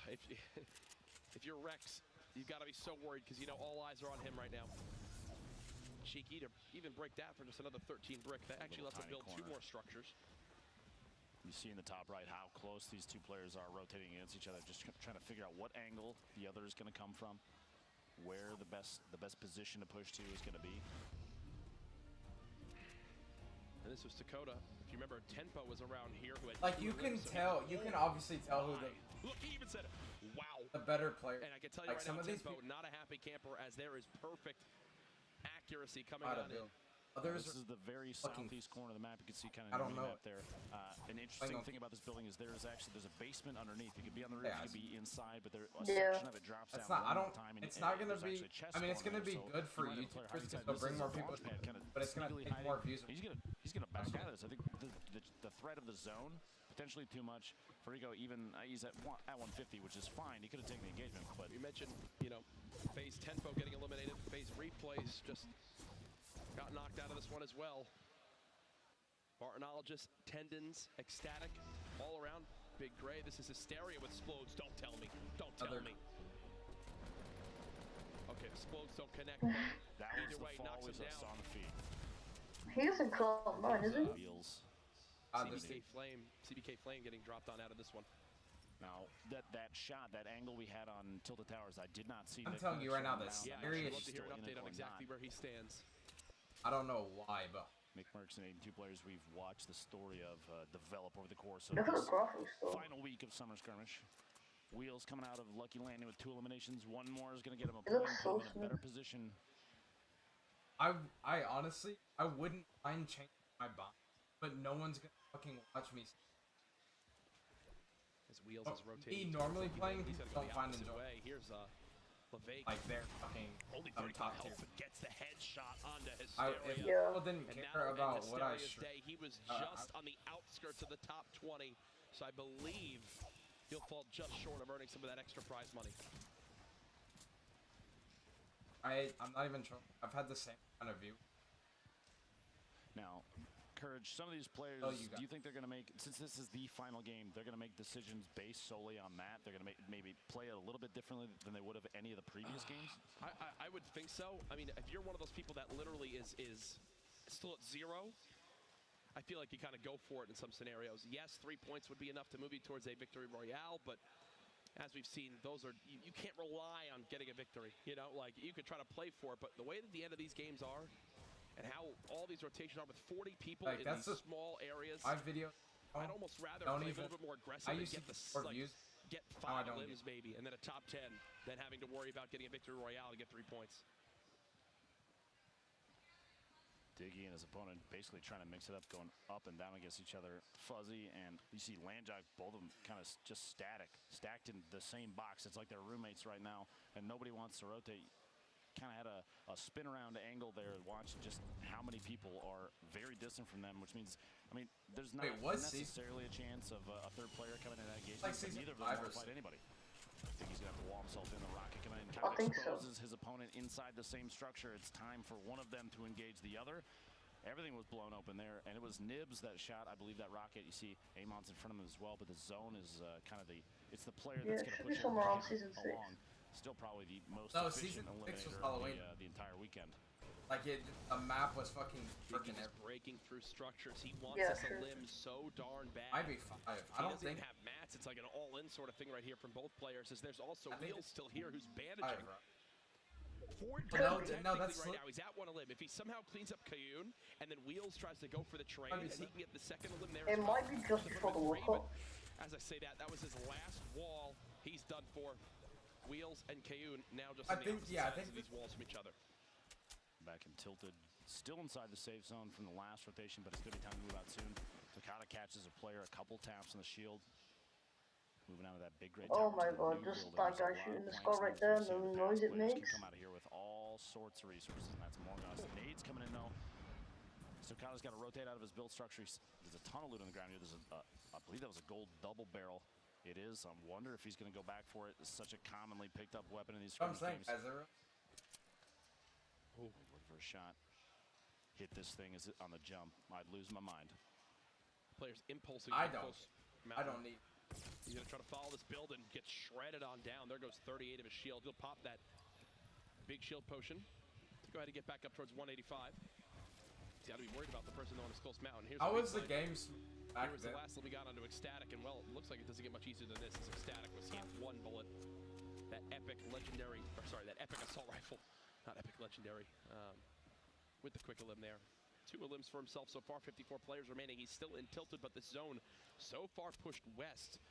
If you're Rex, you've got to be so worried because you know all eyes are on him right now. Cheeky to even break that for just another 13 brick. That actually lets him build 2 more structures. You see in the top right how close these two players are rotating against each other, just trying to figure out what angle the other is going to come from, where the best position to push to is going to be. And this was Dakota. If you remember, Tempo was around here. Who had Like you can tell, you can obviously tell who the look. He even said, "Wow." the better player. And I can tell you like right some now, of these Tempo, people not a happy camper, as there is perfect accuracy coming out on of in. Others This is the very southeast corner of the map. You can see kind of I don't know map there. An interesting thing about this building is there's a basement underneath. You could be on the roof, you could be inside, but there a section of it drops down one time. And it's not gonna there's be. actually a chest I mean, it's gonna corner, be so good for you might have a player YouTubers hiding because they'll inside. bring more This is a people, launch pad, kind of but it's gonna sneakily take hiding. more views. He's gonna back out of this. I think the threat of the zone potentially too much for Rico. Even he's at 150, which is fine. He could have taken the engagement, but You mentioned, you know, FaZe Tempo getting eliminated. FaZe Replays just got knocked out of this one as well. Bartonologist, tendons, ecstatic, all around. Big Gray, this is hysteria with Splodes. Don't tell me. Don't tell me. Okay, Splodes don't connect. that was Either the way, fall knocks we him just down. saw on the feed. He doesn't call mine, is it? Wheels. CBK Flame getting dropped on out of this one. Now, that shot, that angle we had on Tilted Towers, I did not see. I'm telling you right now, this Yeah, area I'd love is to hear an still in update it on or exactly not. where he stands. I don't know why, but Mick Merckx and 82 players we've watched the story of develop over the course of Look at the this graphics though. final week of Summer Skirmish. Wheels coming out of Lucky Landing with 2 eliminations. One more is going to get him a It point, looks put him so in a better position. I honestly I wouldn't mind changing my bond, but no one's gonna fucking watch me. As Wheels is rotating. Me normally playing He's people gonna don't go the find opposite enjoyment. way. Here's LeVake. Like they're fucking Only some 35 top health, tier. but gets the headshot onto If Hysteria. people didn't And care that'll end about what I Hysteria's day. He was just on the outskirts of the top 20, so I believe he'll fall just short of earning some of that extra prize money. I'm not even sure. I've had the same kind of view. Now, Courage, some of these players, do you think they're going to make, since this is the final game, they're going to make decisions based solely on that? They're going to maybe play it a little bit differently than they would have any of the previous games? I would think so. I mean, if you're one of those people that literally is still at 0, I feel like you kind of go for it in some scenarios. Yes, 3 points would be enough to move you towards a victory royale, but as we've seen, those are you can't rely on getting a victory. You know, like you could try to play for it, but the way that the end of these games are, and how all these rotations are with 40 people Like, in these small areas, my video. I'd almost rather play a little bit more aggressive and get get 5 limbs maybe, and then a top 10, than having to worry about getting a victory royale to get 3 points. Diggy and his opponent basically trying to mix it up, going up and down against each other. Fuzzy, and you see Landjack, both of them kind of just stacked in the same box. It's like they're roommates right now, and nobody wants to rotate. Kind of had a spin around angle there, watching just how many people are very distant from them, which means, I mean, there's not necessarily a chance of a third player coming in that engagement, but neither of them want to fight anybody. I think he's going to have to wall himself in. The Rocket coming in, kind of exposes his opponent inside the same structure. It's time for one of them to engage the other. Everything was blown open there, and it was Nibs that shot, I believe, that rocket. You see Amon's in front of him as well, but the zone is kind of it's the player that's going to push him along. Still probably the most efficient eliminator of the entire weekend. Like the map was fucking freaking breaking through structures. He wants us a limb so darn bad. Might be 5. I don't think have mats. It's like an all-in sort of thing right here from both players. As there's also Wheels still here who's bandaging. No, that's right now. He's at 1 limb. If he somehow cleans up Kayun and then Wheels tries to go for the trade, and he can get the second limb there. It might be just before the World Cup. As I say that was his last wall. He's done for. Wheels and Kayun now just I think these walls from each other. Back and tilted, still inside the safe zone from the last rotation, but it's going to be time to move out soon. Takata catches a player, a couple taps on the shield. Moving out of that big red. Oh my god, just that guy shooting the scar right there and the noise it makes. Come out of here with all sorts of resources, and that's Morgoth. Nades coming in though. Takata's got to rotate out of his build structure. There's a ton of loot on the ground here. There's I believe that was a gold double barrel. It is. I wonder if he's going to go back for it. It's such a commonly picked up weapon in these games. Oh, for a shot. Hit this thing on the jump. I'd lose my mind. Players impulsing. I don't need. He's going to try to follow this build and get shredded on down. There goes 38 of his shield. He'll pop that big shield potion to go ahead and get back up towards 185. He's got to be worried about the person on his close mountain. How was the game Here was the last one we got onto Ecstatic, and well, it looks like it doesn't get much easier than this. As Ecstatic was hit 1 bullet. That epic legendary, or sorry, that epic assault rifle, not epic legendary, with the quick elim there. 2 elims for himself so far, 54 players remaining. He's still in tilted, but this zone so far pushed west.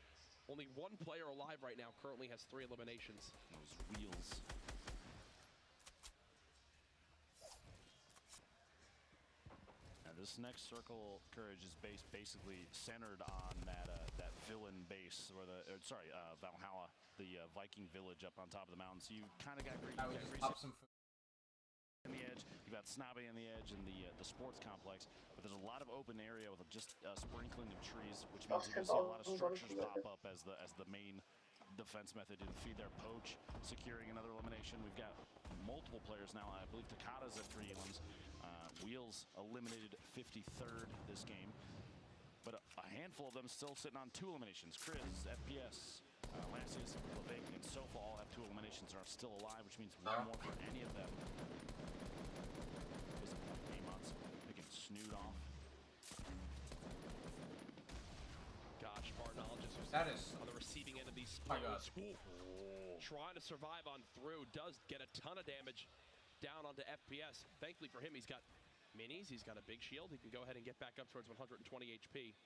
Only 1 player alive right now, currently has 3 eliminations. Those wheels. Now this next circle, Courage, is basically centered on that that villain base, or Valhalla, the Viking village up on top of the mountain. So you kind of got in the edge, you've got Snobby on the edge and the sports complex, but there's a lot of open area with just a sprinkling of trees, which means you're going to see a lot of structures pop up as the main defense method to feed their poach, securing another elimination. We've got multiple players now. I believe Takada's at 3 elims. Wheels eliminated 53rd this game, but a handful of them still sitting on 2 eliminations. Chris, FPS, Lancius, Levig, and Sofa all have 2 eliminations and are still alive, which means 1 more for any of them. Is a game months. They can snoot off. Gosh, Bartologist was That is on the receiving end of these my God. Trying to survive on through, does get a ton of damage down onto FPS. Thankfully for him, he's got minis, he's got a big shield. He can go ahead and get back up towards 120 HP.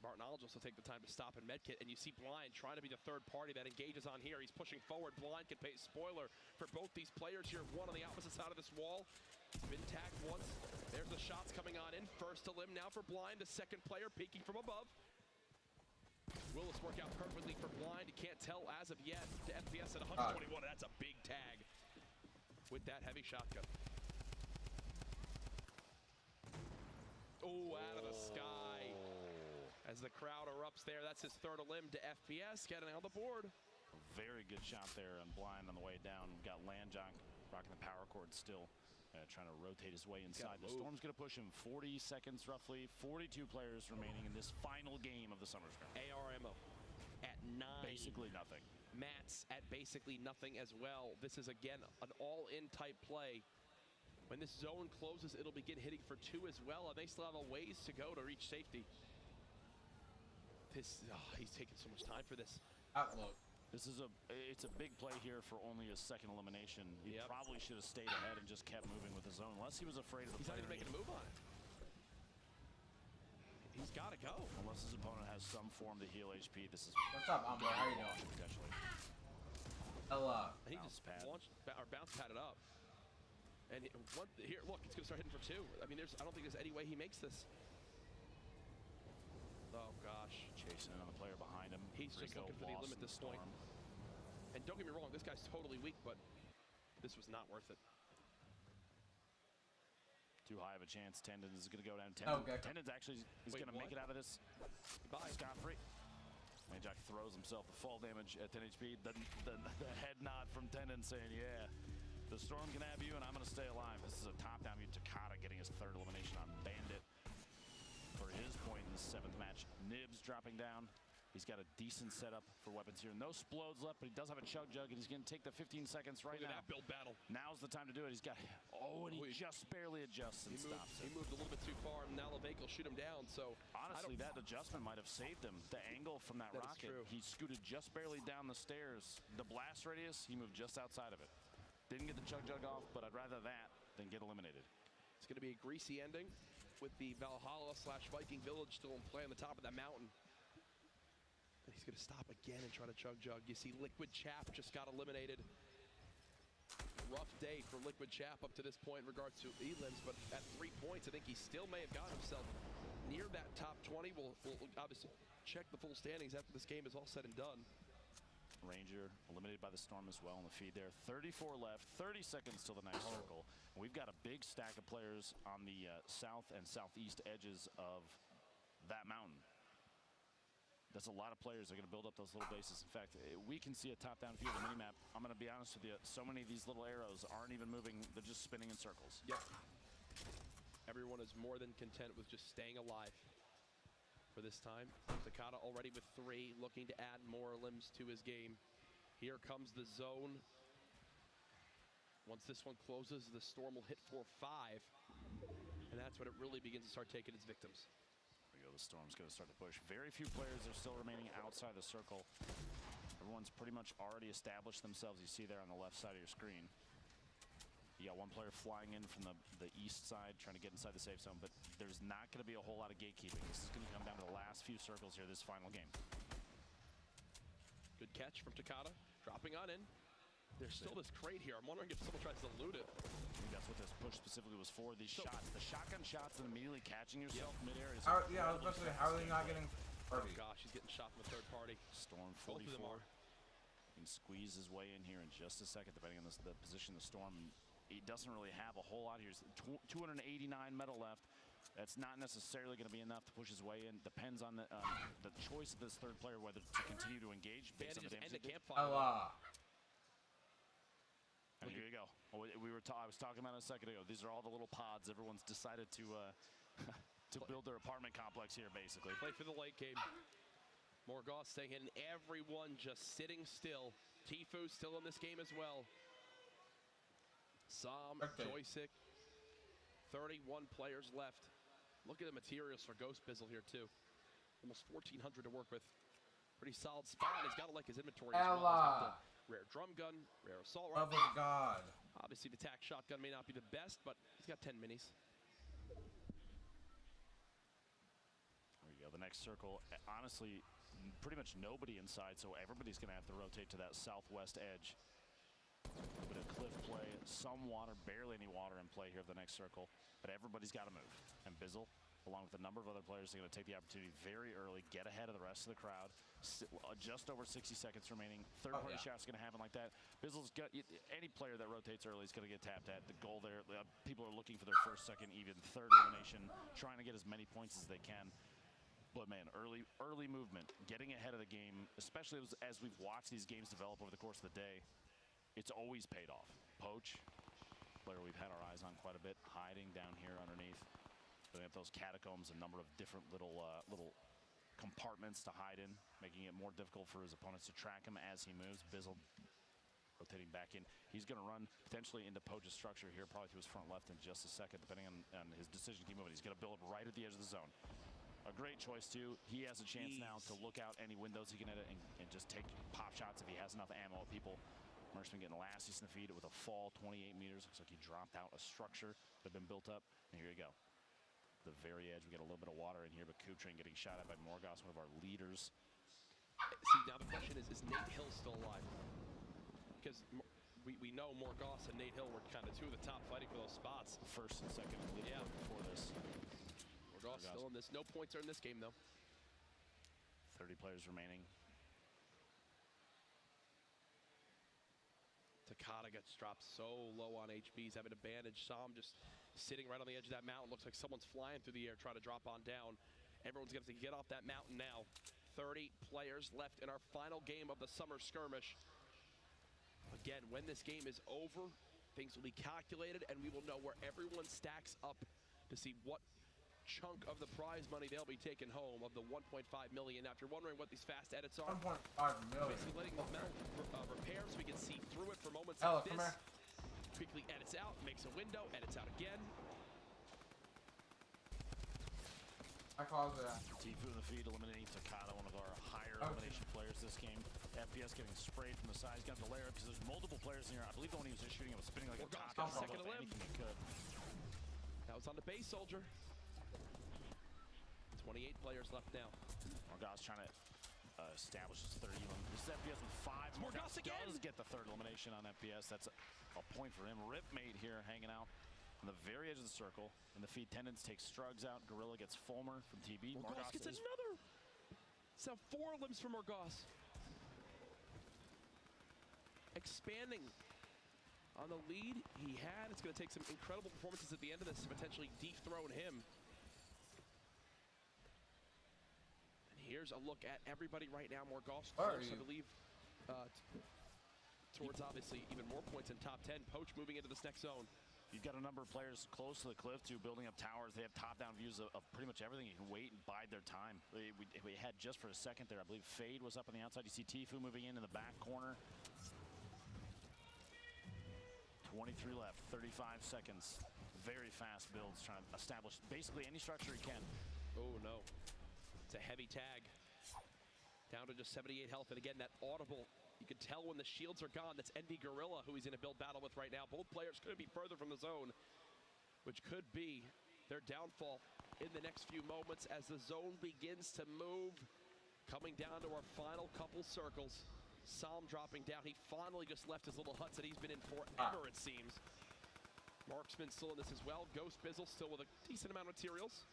Bartologist will take the time to stop and medkit, and you see Blind trying to be the third party that engages on here. He's pushing forward. Blind can pay spoiler for both these players here. One on the opposite side of this wall. Been tagged once. There's the shots coming on in. First elim now for Blind, the second player peeking from above. Will this work out perfectly for Blind? You can't tell as of yet. To FPS at 121, that's a big tag with that heavy shotgun. Oh, out of the sky. As the crowd erupts there, that's his 3rd elim to FPS, getting on the board. Very good shot there and Blind on the way down. We've got Landjock rocking the power cord still, trying to rotate his way inside. The Storm's going to push him 40 seconds roughly. 42 players remaining in this final game of the Summer Scrum. AR ammo at 9. Basically nothing. Mats at basically nothing as well. This is, again, an all-in type play. When this zone closes, it'll begin hitting for 2 as well, and they still have a ways to go to reach safety. He's taking so much time for this. Outlook. It's a big play here for only his 2nd elimination. He probably should have stayed ahead and just kept moving with his own, unless he was afraid of the He's not even making a move on it. He's got to go. Unless his opponent has some form to heal HP. This is What's up, Amber? How you doing? Potentially. Hello. He just launched or bounce padded up. And here, look, it's going to start hitting for 2. I mean, I don't think there's any way he makes this. Oh, gosh. Chasing on the player behind him. He's just looking for the limit at this point. And don't get me wrong, this guy's totally weak, but this was not worth it. Too high of a chance. Tendon is going to go down. Tendon's actually going to make it out of this scot-free. Landjock throws himself the fall damage at 10 HP. The head nod from Tendon saying, yeah, the Storm's going to have you, and I'm going to stay alive. This is a top-down view. Takada getting his 3rd elimination on Bandit for his point in the 7th match. Nibs dropping down. He's got a decent setup for weapons here. No splodes left, but he does have a chug jug, and he's going to take the 15 seconds right now. Look at that build battle. Now's the time to do it. He's got, and he just barely adjusts and stops it. He moved a little bit too far, and now Levake will shoot him down. So honestly, that adjustment might have saved him. The angle from that rocket, he scooted just barely down the stairs. The blast radius, he moved just outside of it. Didn't get the chug jug off, but I'd rather that than get eliminated. It's going to be a greasy ending with the Valhalla / Viking village still in play on the top of that mountain. And he's going to stop again and try to chug jug. You see Liquid Chap just got eliminated. Rough day for Liquid Chap up to this point in regards to elims, but at 3 points, I think he still may have gotten himself near that top 20. We'll obviously check the full standings after this game is all said and done. Ranger eliminated by the Storm as well in the feed there. 34 left, 30 seconds till the next circle. And we've got a big stack of players on the south and southeast edges of that mountain. That's a lot of players that are going to build up those little bases. In fact, we can see a top-down view of the minimap. I'm going to be honest with you, so many of these little arrows aren't even moving. They're just spinning in circles. Yep. Everyone is more than content with just staying alive for this time. Takada already with 3, looking to add more limbs to his game. Here comes the zone. Once this one closes, the Storm will hit for 5. And that's when it really begins to start taking its victims. we go. The Storm's going to start to push. Very few players are still remaining outside the circle. Everyone's pretty much already established themselves. You see there on the left side of your screen. You got one player flying in from the east side, trying to get inside the safe zone, but there's not going to be a whole lot of gatekeeping. This is going to come down to the last few circles here, this final game. Good catch from Takada, dropping on in. There's still this crate here. I'm wondering if someone tries to loot it. I think that's what this push specifically was for. These shots, the shotgun shots and immediately catching yourself midair is yeah, I was about to say, how are they not getting party? Oh gosh, he's getting shot from a third party. Storm 44. Can squeeze his way in here in just a second, depending on the position of the Storm. He doesn't really have a whole lot here. 289 metal left. That's not necessarily going to be enough to push his way in. Depends on the choice of this third player whether to continue to engage based on the damage. And the campfire. And here you go. I was talking about it a second ago. These are all the little pods. Everyone's decided to to build their apartment complex here, basically. Play for the late game. Morgoth staying in. Everyone just sitting still. Tifu still in this game as well. Sam, Joystick, 31 players left. Look at the materials for Ghost Bizzle here too. Almost 1,400 to work with. Pretty solid spot. He's got to like his inventory as well. Rare drum gun, rare assault rifle. Love of God. Obviously the tac shotgun may not be the best, but he's got 10 minis. There you go. The next circle, honestly, pretty much nobody inside, so everybody's going to have to rotate to that southwest edge. A bit of cliff play, some water, barely any water in play here of the next circle, but everybody's got to move. And Bizzle, along with a number of other players, are going to take the opportunity very early, get ahead of the rest of the crowd. Just over 60 seconds remaining. Third-party shots going to happen like that. Bizzle's got any player that rotates early is going to get tapped at. The goal there, people are looking for their first, second, even third elimination, trying to get as many points as they can. But man, early movement, getting ahead of the game, especially as we've watched these games develop over the course of the day. It's always paid off. Poach, player we've had our eyes on quite a bit, hiding down here underneath. They have those catacombs, a number of different little compartments to hide in, making it more difficult for his opponents to track him as he moves. Bizzle rotating back in. He's going to run potentially into Poach's structure here, probably to his front left in just a second, depending on his decision to keep moving. He's going to build up right at the edge of the zone. A great choice, too. He has a chance now to look out any windows he can edit and just take pop shots if he has enough ammo at people. Merchman getting lasties in the feed with a fall 28 meters. Looks like he dropped out a structure that had been built up. And here you go. The very edge, we get a little bit of water in here, but Kutrain getting shot at by Morgoth, one of our leaders. See, now the question is Nate Hill still alive? Because we know Morgoth and Nate Hill were kind of two of the top fighting for those spots. First and second before this. Morgoth still in this. No points are in this game, though. 30 players remaining. Takada gets dropped so low on HP. He's having a bandage. Sam just sitting right on the edge of that mountain. Looks like someone's flying through the air trying to drop on down. Everyone's going to have to get off that mountain now. 30 players left in our final game of the summer skirmish. Again, when this game is over, things will be calculated and we will know where everyone stacks up to see what chunk of the prize money they'll be taking home of the 1.5 million. Now, if you're wondering what these fast edits are, 1.5 million. basically letting the metal repair so we can see through it for moments like this. Quickly edits out, makes a window, edits out again. I call that. Tifu in the feed, eliminating Takada, one of our higher elimination players this game. FPS getting sprayed from the side. He's got the layer up because there's multiple players in here. I believe the one he was just shooting, it was spinning like a top. Got a second to live. Anything he could. That was on the base soldier. 28 players left now. Morgoth's trying to establish his third even. This is FPS with 5. Morgoth does get the third elimination on FPS. That's a point for him. Ripmate here hanging out on the very edge of the circle. And the feed tendons takes Strugs out. Gorilla gets Fulmer from TB. Morgoth gets another. So 4 limbs for Morgoth. Expanding on the lead he had. It's going to take some incredible performances at the end of this to potentially dethrone him. Here's a look at everybody right now. Morgoth's close, I believe, towards obviously even more points in top 10. Poach moving into this next zone. You've got a number of players close to the cliff, too, building up towers. They have top-down views of pretty much everything. You can wait and bide their time. We had just for a second there, I believe Fade was up on the outside. You see Tifu moving in the back corner. 23 left, 35 seconds. Very fast builds, trying to establish basically any structure he can. Oh no, it's a heavy tag. Down to just 78 health, and again, that audible, you can tell when the shields are gone, that's ND Gorilla, who he's in a build battle with right now. Both players could be further from the zone, which could be their downfall in the next few moments as the zone begins to move. Coming down to our final couple circles. Psalm dropping down. He finally just left his little huts that he's been in forever, it seems. Marksman still in this as well. Ghost Bizzle still with a decent amount of materials.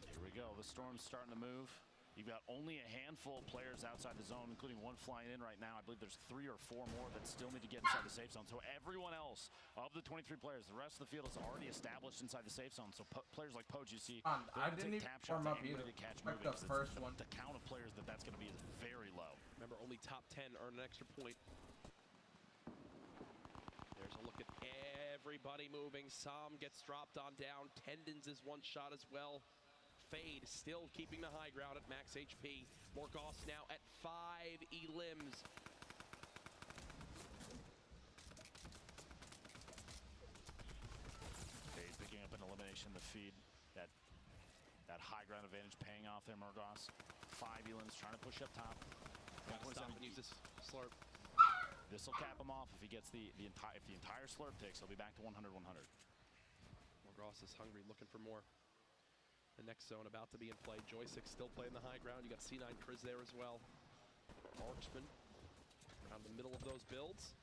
Here we go. The storm's starting to move. You've got only a handful of players outside the zone, including one flying in right now. I believe there's 3 or 4 more that still need to get inside the safe zone. So everyone else of the 23 players, the rest of the field is already established inside the safe zone. So players like Poach, you see, I didn't even warm up either. to catch Like the first one. The count of players that's going to be is very low. Remember, only top 10 earn an extra point. There's a look at everybody moving. Psalm gets dropped on down. Tendons is one shot as well. Fade still keeping the high ground at max HP. Morgoth now at 5 elims. Fade picking up an elimination in the feed. That high ground advantage paying off there, Morgoth. 5 elims trying to push up top. Gotta stop and use this slurp. This will cap him off if he gets if the entire slurp takes. He'll be back to 100-100. Morgoth is hungry, looking for more. The next zone about to be in play. Joystick still playing the high ground. You got C9 Chris there as well. Marksman around the middle of those builds.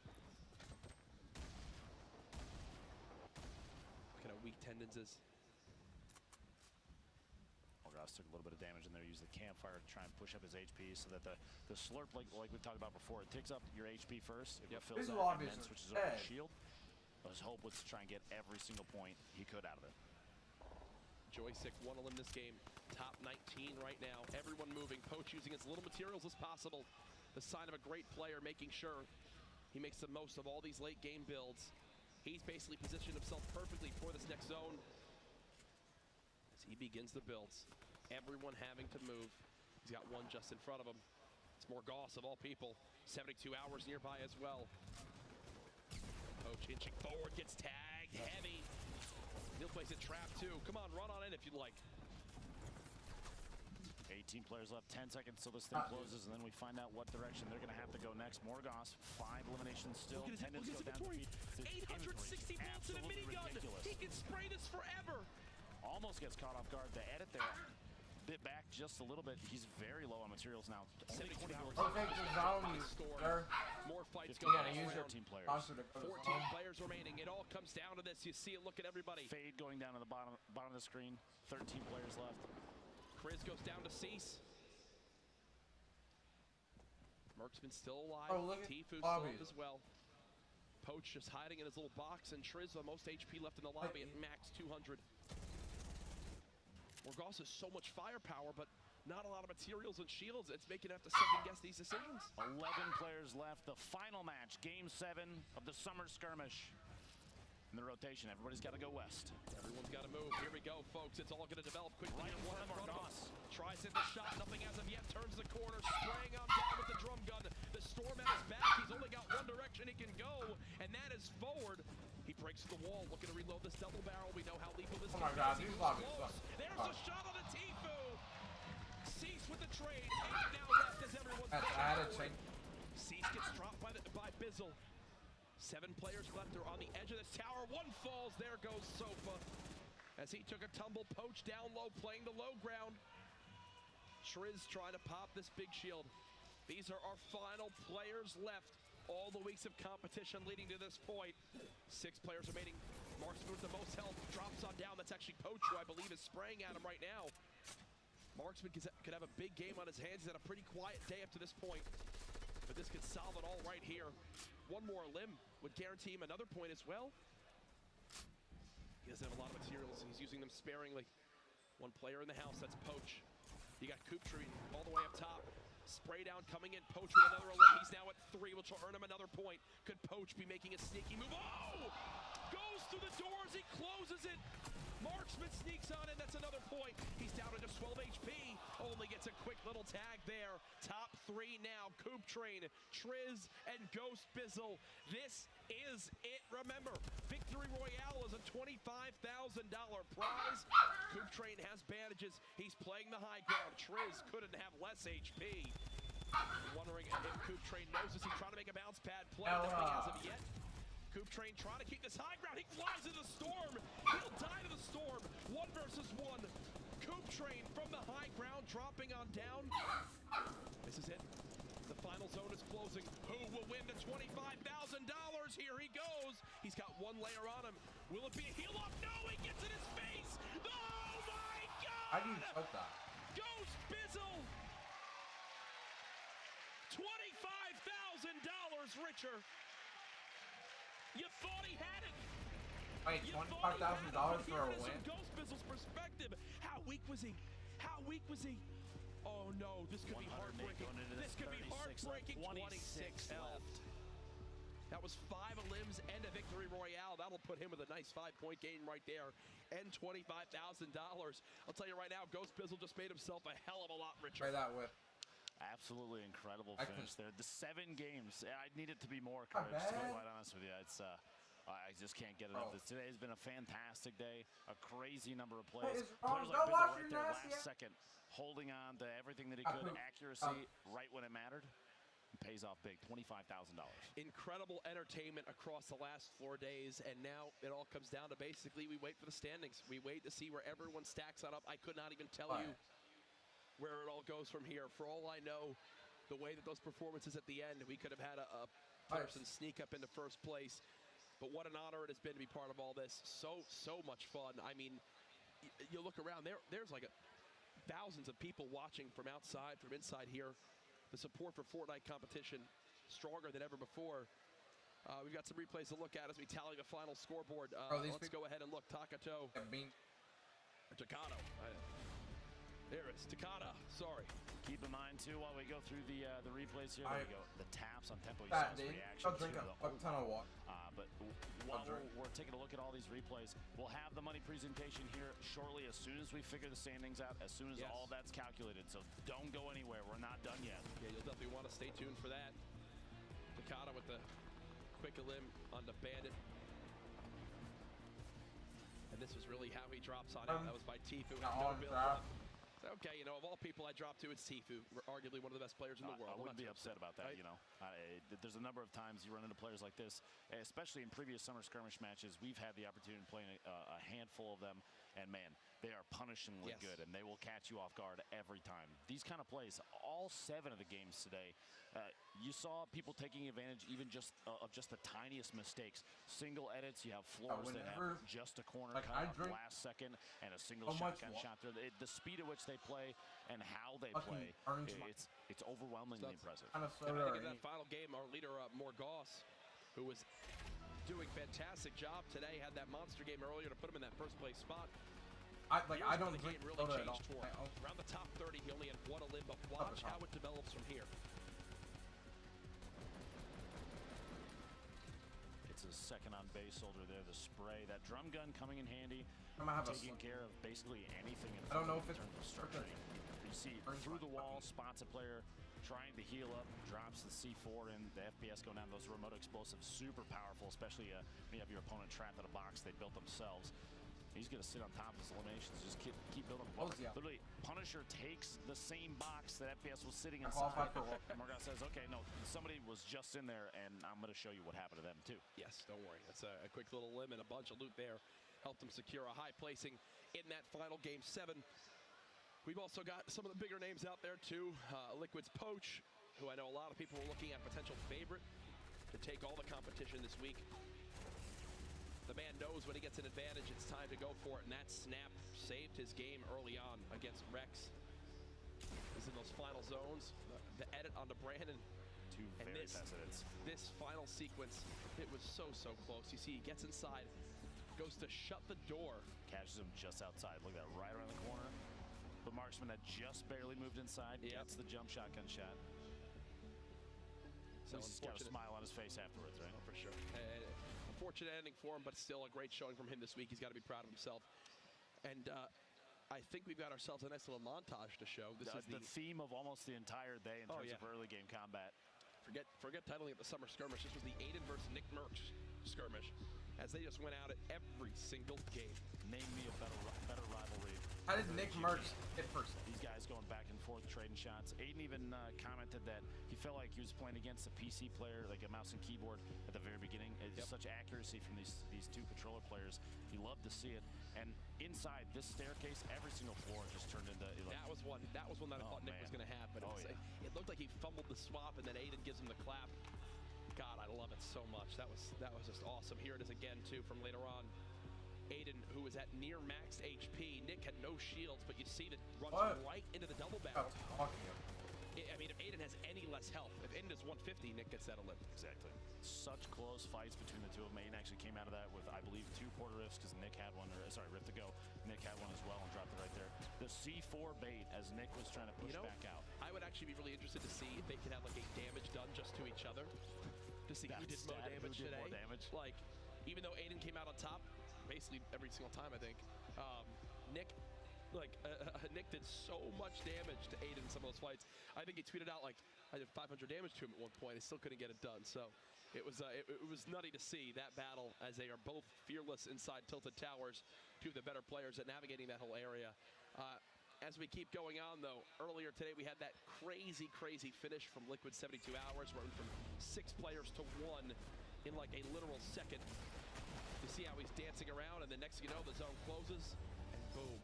Look at how weak Tendons is. Morgoth took a little bit of damage in there. Use the campfire to try and push up his HP so that the slurp, like we've talked about before, it takes up your HP first. It refills up and then switches over to shield. His hope was to try and get every single point he could out of it. Joystick one of them this game. Top 19 right now. Everyone moving. Poach using as little materials as possible. The sign of a great player, making sure he makes the most of all these late game builds. He's basically positioned himself perfectly for this next zone as he begins the builds. Everyone having to move. He's got one just in front of him. It's Morgoth of all people. 72 hours nearby as well. Poach inching forward, gets tagged heavy. He'll place a trap too. Come on, run on in if you'd like. 18 players left, 10 seconds till this thing closes, and then we find out what direction they're going to have to go next. Morgoth, 5 eliminations still. Tendons go down to 860 volts in a minigun. He can spray this forever. Almost gets caught off guard. The edit there, bit back just a little bit. He's very low on materials now. Okay, sir. More fights going on. Use 14 players. 14 players remaining. It all comes down to this. You see it. Look at everybody. Fade going down to the bottom of the screen. 13 players left. Chris goes down to cease. Marksman still alive. Oh, look at Tifu still up as well. Poach just hiding in his little box, and Triz the most HP left in the lobby at max 200. Morgoth has so much firepower, but not a lot of materials and shields. It's making him have to second guess these decisions. 11 players left. The final match, Game 7 of the Summer Skirmish. In the rotation, everybody's got to go west. Everyone's got to move. Here we go, folks. It's all going to develop quickly. Right in front of Morgoth. Tries in the shot. Nothing as of yet. Turns the corner. Spraying on down with the drum gun. The storm at his back. He's only got one direction he can go, and that is forward. He breaks the wall. Looking to reload this double barrel. We know how lethal this is. Oh my God, these lobbies suck. There's a shot on the Tifu. Cease with the trade. 8 now left as everyone's Cease gets dropped by Bizzle. 7 players left are on the edge of this tower. One falls. There goes Sofa. As he took a tumble, Poach down low, playing the low ground. Triz trying to pop this big shield. These are our final players left. All the weeks of competition leading to this point. 6 players remaining. Marksman with the most health drops on down. That's actually Poach, who I believe is spraying at him right now. Marksman could have a big game on his hands. He's had a pretty quiet day up to this point. But this could solve it all right here. One more limb would guarantee him another point as well. He doesn't have a lot of materials. He's using them sparingly. One player in the house, that's Poach. You got Cooptree all the way up top. Spray down coming in. Poach with another limb. He's now at 3, which will earn him another point. Could Poach be making a sneaky move? Oh! Goes through the doors. He closes it. Marksman sneaks on in. That's another point. He's down to just 12 HP. Only gets a quick little tag there. Top three now. Coop Train, Triz, and Ghost Bizzle. This is it. Remember, Victory Royale is a $25,000 prize. Coop Train has bandages. He's playing the high ground. Triz couldn't have less HP. Wondering if Coop Train knows this. He's trying to make a bounce pad play. Nothing as of yet. Coop Train trying to keep this high ground. He flies in the storm. He'll die to the storm. 1 versus 1. Coop Train from the high ground dropping on down. This is it. The final zone is closing. Who will win the $25,000? Here he goes. He's got 1 layer on him. Will it be a heal off? No, he gets in his face. Oh my God! How do you choke that? Ghost Bizzle. $25,000 richer. You thought he had it. Wait, $25,000 for a win? From Ghost Bizzle's perspective, how weak was he? How weak was he? Oh no, this could be heartbreaking. This could be heartbreaking. 26 left. That was 5 limbs and a Victory Royale. That'll put him with a nice 5-point gain right there and $25,000. I'll tell you right now, Ghost Bizzle just made himself a hell of a lot richer. Try that whip. Absolutely incredible finish there. The 7 games. I need it to be more, Coach, to be quite honest with you. It's I just can't get enough. Today has been a fantastic day. A crazy number of plays. Players like Bizzle right there last second, holding on to everything that he could. Accuracy right when it mattered. Pays off big, $25,000. Incredible entertainment across the last 4 days, and now it all comes down to basically we wait for the standings. We wait to see where everyone stacks on up. I could not even tell you where it all goes from here. For all I know, the way that those performances at the end, we could have had a person sneak up into first place. But what an honor it has been to be part of all this. So much fun. I mean, you look around, there's like thousands of people watching from outside, from inside here. The support for Fortnite competition stronger than ever before. We've got some replays to look at as we tally the final scoreboard. Let's go ahead and look. Takato. Takano. There it is. Takada. Sorry. Keep in mind, too, while we go through the replays here, there we go. The taps on tempo. You saw his reaction I'll drink a ton of water. But while we're taking a look at all these replays, we'll have the money presentation here shortly as soon as we figure the standings out, as soon as all that's calculated. So don't go anywhere. We're not done yet. Yeah, you'll definitely want to stay tuned for that. Takada with the quick limb on the bandit. And this was really how he drops on him. That was by Tfue. No build up. Okay, you know, of all people I drop to, it's Tfue, arguably one of the best players in the world. I wouldn't be upset about that, you know. There's a number of times you run into players like this, especially in previous summer skirmish matches. We've had the opportunity to play a handful of them, and man, they are punishingly good, and they will catch you off guard every time. These kind of plays, all 7 of the games today, you saw people taking advantage even just of just the tiniest mistakes. Single edits, you have floors that have just a corner cut out last second and a single shotgun shot there. The speed at which they play and how they play, it's overwhelmingly impressive. And I think in that final game, our leader, Morgoss, who was doing fantastic job today, had that monster game earlier to put him in that first place spot. I don't think drink really soda at all. changed for him. Around the top 30, he only had 1 limb, but watch how it develops from here. It's a second on base soldier there, the spray. That drum gun coming in handy, taking care of basically anything in terms of structuring. You see through the wall, spots a player trying to heal up, drops the C4 and the FPS going down. Those remote explosives, super powerful, especially when you have your opponent trapped in a box they built themselves. He's going to sit on top of his eliminations, just keep building up. Literally, Punisher takes the same box that FPS was sitting inside. And Morgoth says, okay, no, somebody was just in there, and I'm going to show you what happened to them, too. Yes, don't worry. That's a quick little limb and a bunch of loot there. Helped him secure a high placing in that final game 7. We've also got some of the bigger names out there, too. Liquid's Poach, who I know a lot of people were looking at potential favorite to take all the competition this week. The man knows when he gets an advantage, it's time to go for it, and that snap saved his game early on against Rex. He's in those final zones. The edit onto Brandon. Two very fast edits. This final sequence, it was so close. You see, he gets inside, goes to shut the door. Catches him just outside. Look at that, right around the corner. The marksman that just barely moved inside gets the jump shotgun shot. So he's got a smile on his face afterwards, right? Oh, for sure. Unfortunate ending for him, but still a great showing from him this week. He's got to be proud of himself. And I think we've got ourselves a nice little montage to show. This is the theme of almost the entire day in terms of early game combat. Forget titling it the Summer Skirmish. This was the Aiden versus Nick Merckx skirmish, as they just went out at every single game. Name me a better rivalry. How did Nick Merckx hit first? These guys going back and forth, trading shots. Aiden even commented that he felt like he was playing against a PC player, like a mouse and keyboard at the very beginning. It's such accuracy from these two controller players. He loved to see it. And inside this staircase, every single floor just turned into. Like, that was one that I thought Nick was going to have, but it looked like he fumbled the swap, and then Aiden gives him the clap. God, I love it so much. That was just awesome. Here it is again too from later on. Aiden, who was at near max HP. Nick had no shields, but you see that runs right into the double barrel. I mean, if Aiden has any less health, if Aiden is 150, Nick gets that a limp. Exactly. Such close fights between the two of them. Aiden actually came out of that with, I believe, 2 quarter rifts because Nick had one, rift to go. Nick had one as well and dropped it right there. The C4 bait as Nick was trying to push back out. I would actually be really interested to see if they could have like a damage done just to each other. To see who did more damage today. More damage. Like, even though Aiden came out on top basically every single time, I think, Nick did so much damage to Aiden in some of those fights. I think he tweeted out like I did 500 damage to him at one point. He still couldn't get it done. So it was nutty to see that battle as they are both fearless inside Tilted Towers, two of the better players at navigating that whole area. As we keep going on, though, earlier today we had that crazy finish from Liquid 72 Hours, where it went from 6 players to 1 in like a literal second. You see how he's dancing around, and the next thing you know, the zone closes, and boom.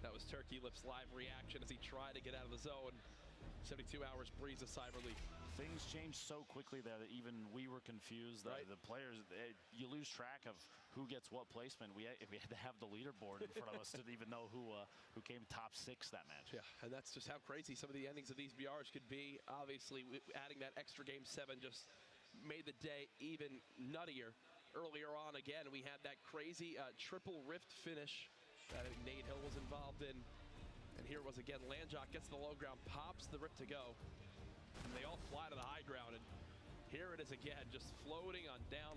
That was Turkey Lips' live reaction as he tried to get out of the zone. 72 Hours breathes a sigh of relief. Things changed so quickly there that even we were confused. The players, you lose track of who gets what placement. We had to have the leaderboard in front of us to even know who came top 6 that match. Yeah, and that's just how crazy some of the endings of these BRs could be. Obviously, adding that extra game 7 just made the day even nuttier. Earlier on, again, we had that crazy triple rift finish that Nate Hill was involved in. And here was again, Landjock gets the low ground, pops the rip to go. And they all fly to the high ground. And here it is again, just floating on down.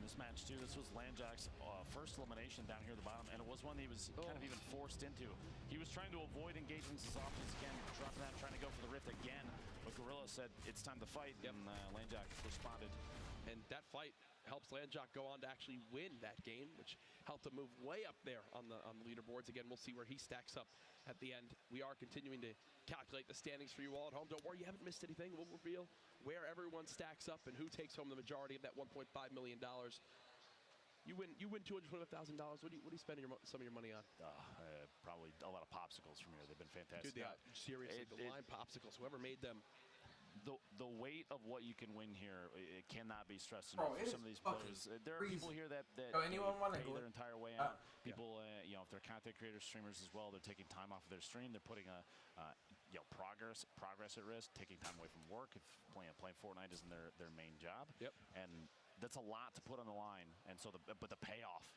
This match too, this was Landjock's first elimination down here at the bottom, and it was one he was kind of even forced into. He was trying to avoid engagements as often as he can, dropping that, trying to go for the rift again. But Gorilla said it's time to fight, and Landjock responded. And that fight helps Landjock go on to actually win that game, which helped him move way up there on the leaderboards. Again, we'll see where he stacks up at the end. We are continuing to calculate the standings for you all at home. Don't worry, you haven't missed anything. We'll reveal where everyone stacks up and who takes home the majority of that $1.5 million. You win $225,000. What are you spending some of your money on? Probably a lot of popsicles from here. They've been fantastic. Dude, seriously, the lime popsicles, whoever made them. The weight of what you can win here, it cannot be stressed enough for some of these players. There are people here that anyone want to pay their entire way out. People, if they're content creators, streamers as well, they're taking time off of their stream. They're putting progress at risk, taking time away from work if playing Fortnite isn't their main job. Yep. And that's a lot to put on the line. And so, but the payoff.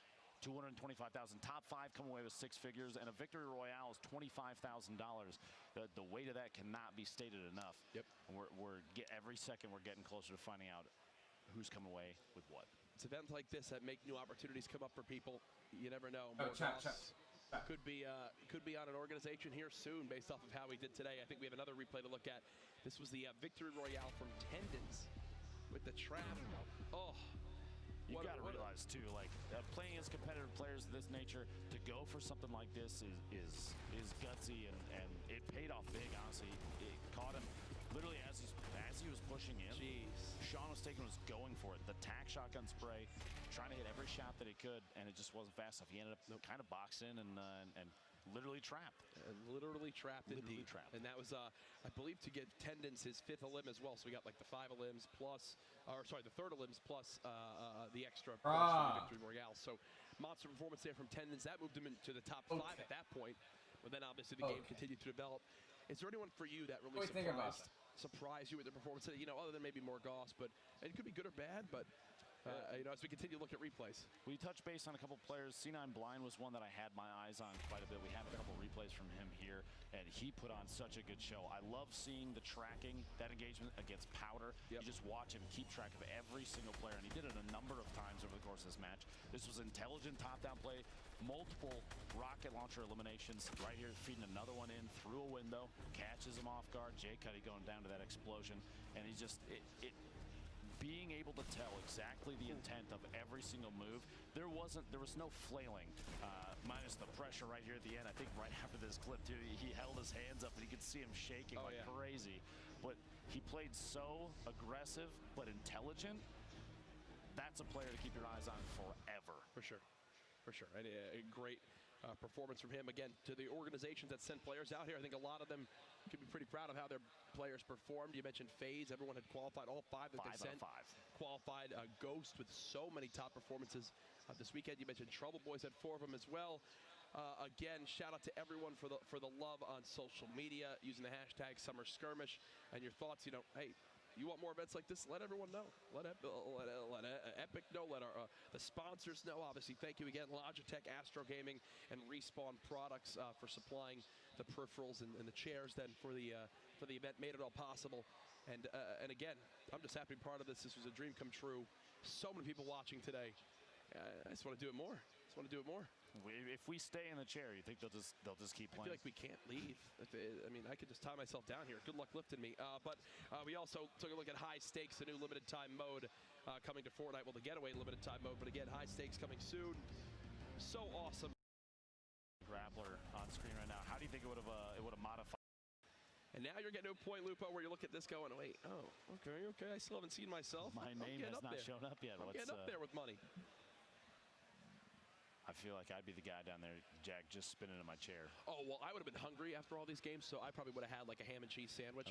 $225,000. Top 5 come away with 6 figures, and a victory royale is $25,000. The weight of that cannot be stated enough. Yep. And every second we're getting closer to finding out who's come away with what. It's events like this that make new opportunities come up for people. You never know. Chat. Could be on an organization here soon based off of how we did today. I think we have another replay to look at. This was the victory royale from Tendons with the trap. Oh. You've got to realize too, like playing against competitive players of this nature, to go for something like this is gutsy, and it paid off big. Honestly, it caught him literally as he was pushing in. Jeez. Sean was going for it. The tack shotgun spray, trying to hit every shot that he could, and it just wasn't fast enough. He ended up kind of boxed in and literally trapped. Literally trapped, indeed. And that was, I believe, to get Tendons his 5th elim as well. So we got like the 5 elims plus, the 3rd elims plus the extra victory royale. So monster performance there from Tendons. That moved him into the top 5 at that point. But then obviously the game continued to develop. Is there anyone for you that really surprised you with the performance? Other than maybe more Goss, but it could be good or bad. But as we continue to look at replays. We touched base on a couple players. C9 Blind was one that I had my eyes on quite a bit. We have a couple replays from him here, and he put on such a good show. I love seeing the tracking, that engagement against Powder. Yep. You just watch him keep track of every single player, and he did it a number of times over the course of this match. This was intelligent top-down play, multiple rocket launcher eliminations. Right here, feeding another one in through a window, catches him off guard. Jay Cuddy going down to that explosion, and he's just being able to tell exactly the intent of every single move. There was no flailing, minus the pressure right here at the end. I think right after this clip too, he held his hands up and you could see him shaking like crazy. But he played so aggressive but intelligent. That's a player to keep your eyes on forever. For sure. For sure. And a great performance from him. Again, to the organizations that sent players out here, I think a lot of them could be pretty proud of how their players performed. You mentioned FaZe. Everyone had qualified. All five that they sent qualified. Ghost with so many top performances this weekend. You mentioned Trouble Boys had 4 of them as well. Again, shout out to everyone for the love on social media, using the hashtag Summer Skirmish, and your thoughts. You know, hey, you want more events like this? Let everyone know. Let Epic know. Let the sponsors know. Obviously, thank you again, Logitech, Astro Gaming, and Respawn Products for supplying the peripherals and the chairs. Then for the event, made it all possible. And again, I'm just happy to be part of this. This was a dream come true. So many people watching today. I just want to do it more. If we stay in the chair, you think they'll just keep playing? I feel like we can't leave. I mean, I could just tie myself down here. Good luck lifting me. But we also took a look at High Stakes, the new limited time mode coming to Fortnite. Well, the Getaway limited time mode, but again, High Stakes coming soon. So awesome. Grappler on screen right now. How do you think it would have modified? And now you're getting to a point, Lupo, where you look at this going, wait, oh, okay, I still haven't seen myself. My name has not shown up yet. I'm getting up there with money. I feel like I'd be the guy down there, Jack, just spinning in my chair. Oh, well, I would have been hungry after all these games, so I probably would have had like a ham and cheese sandwich.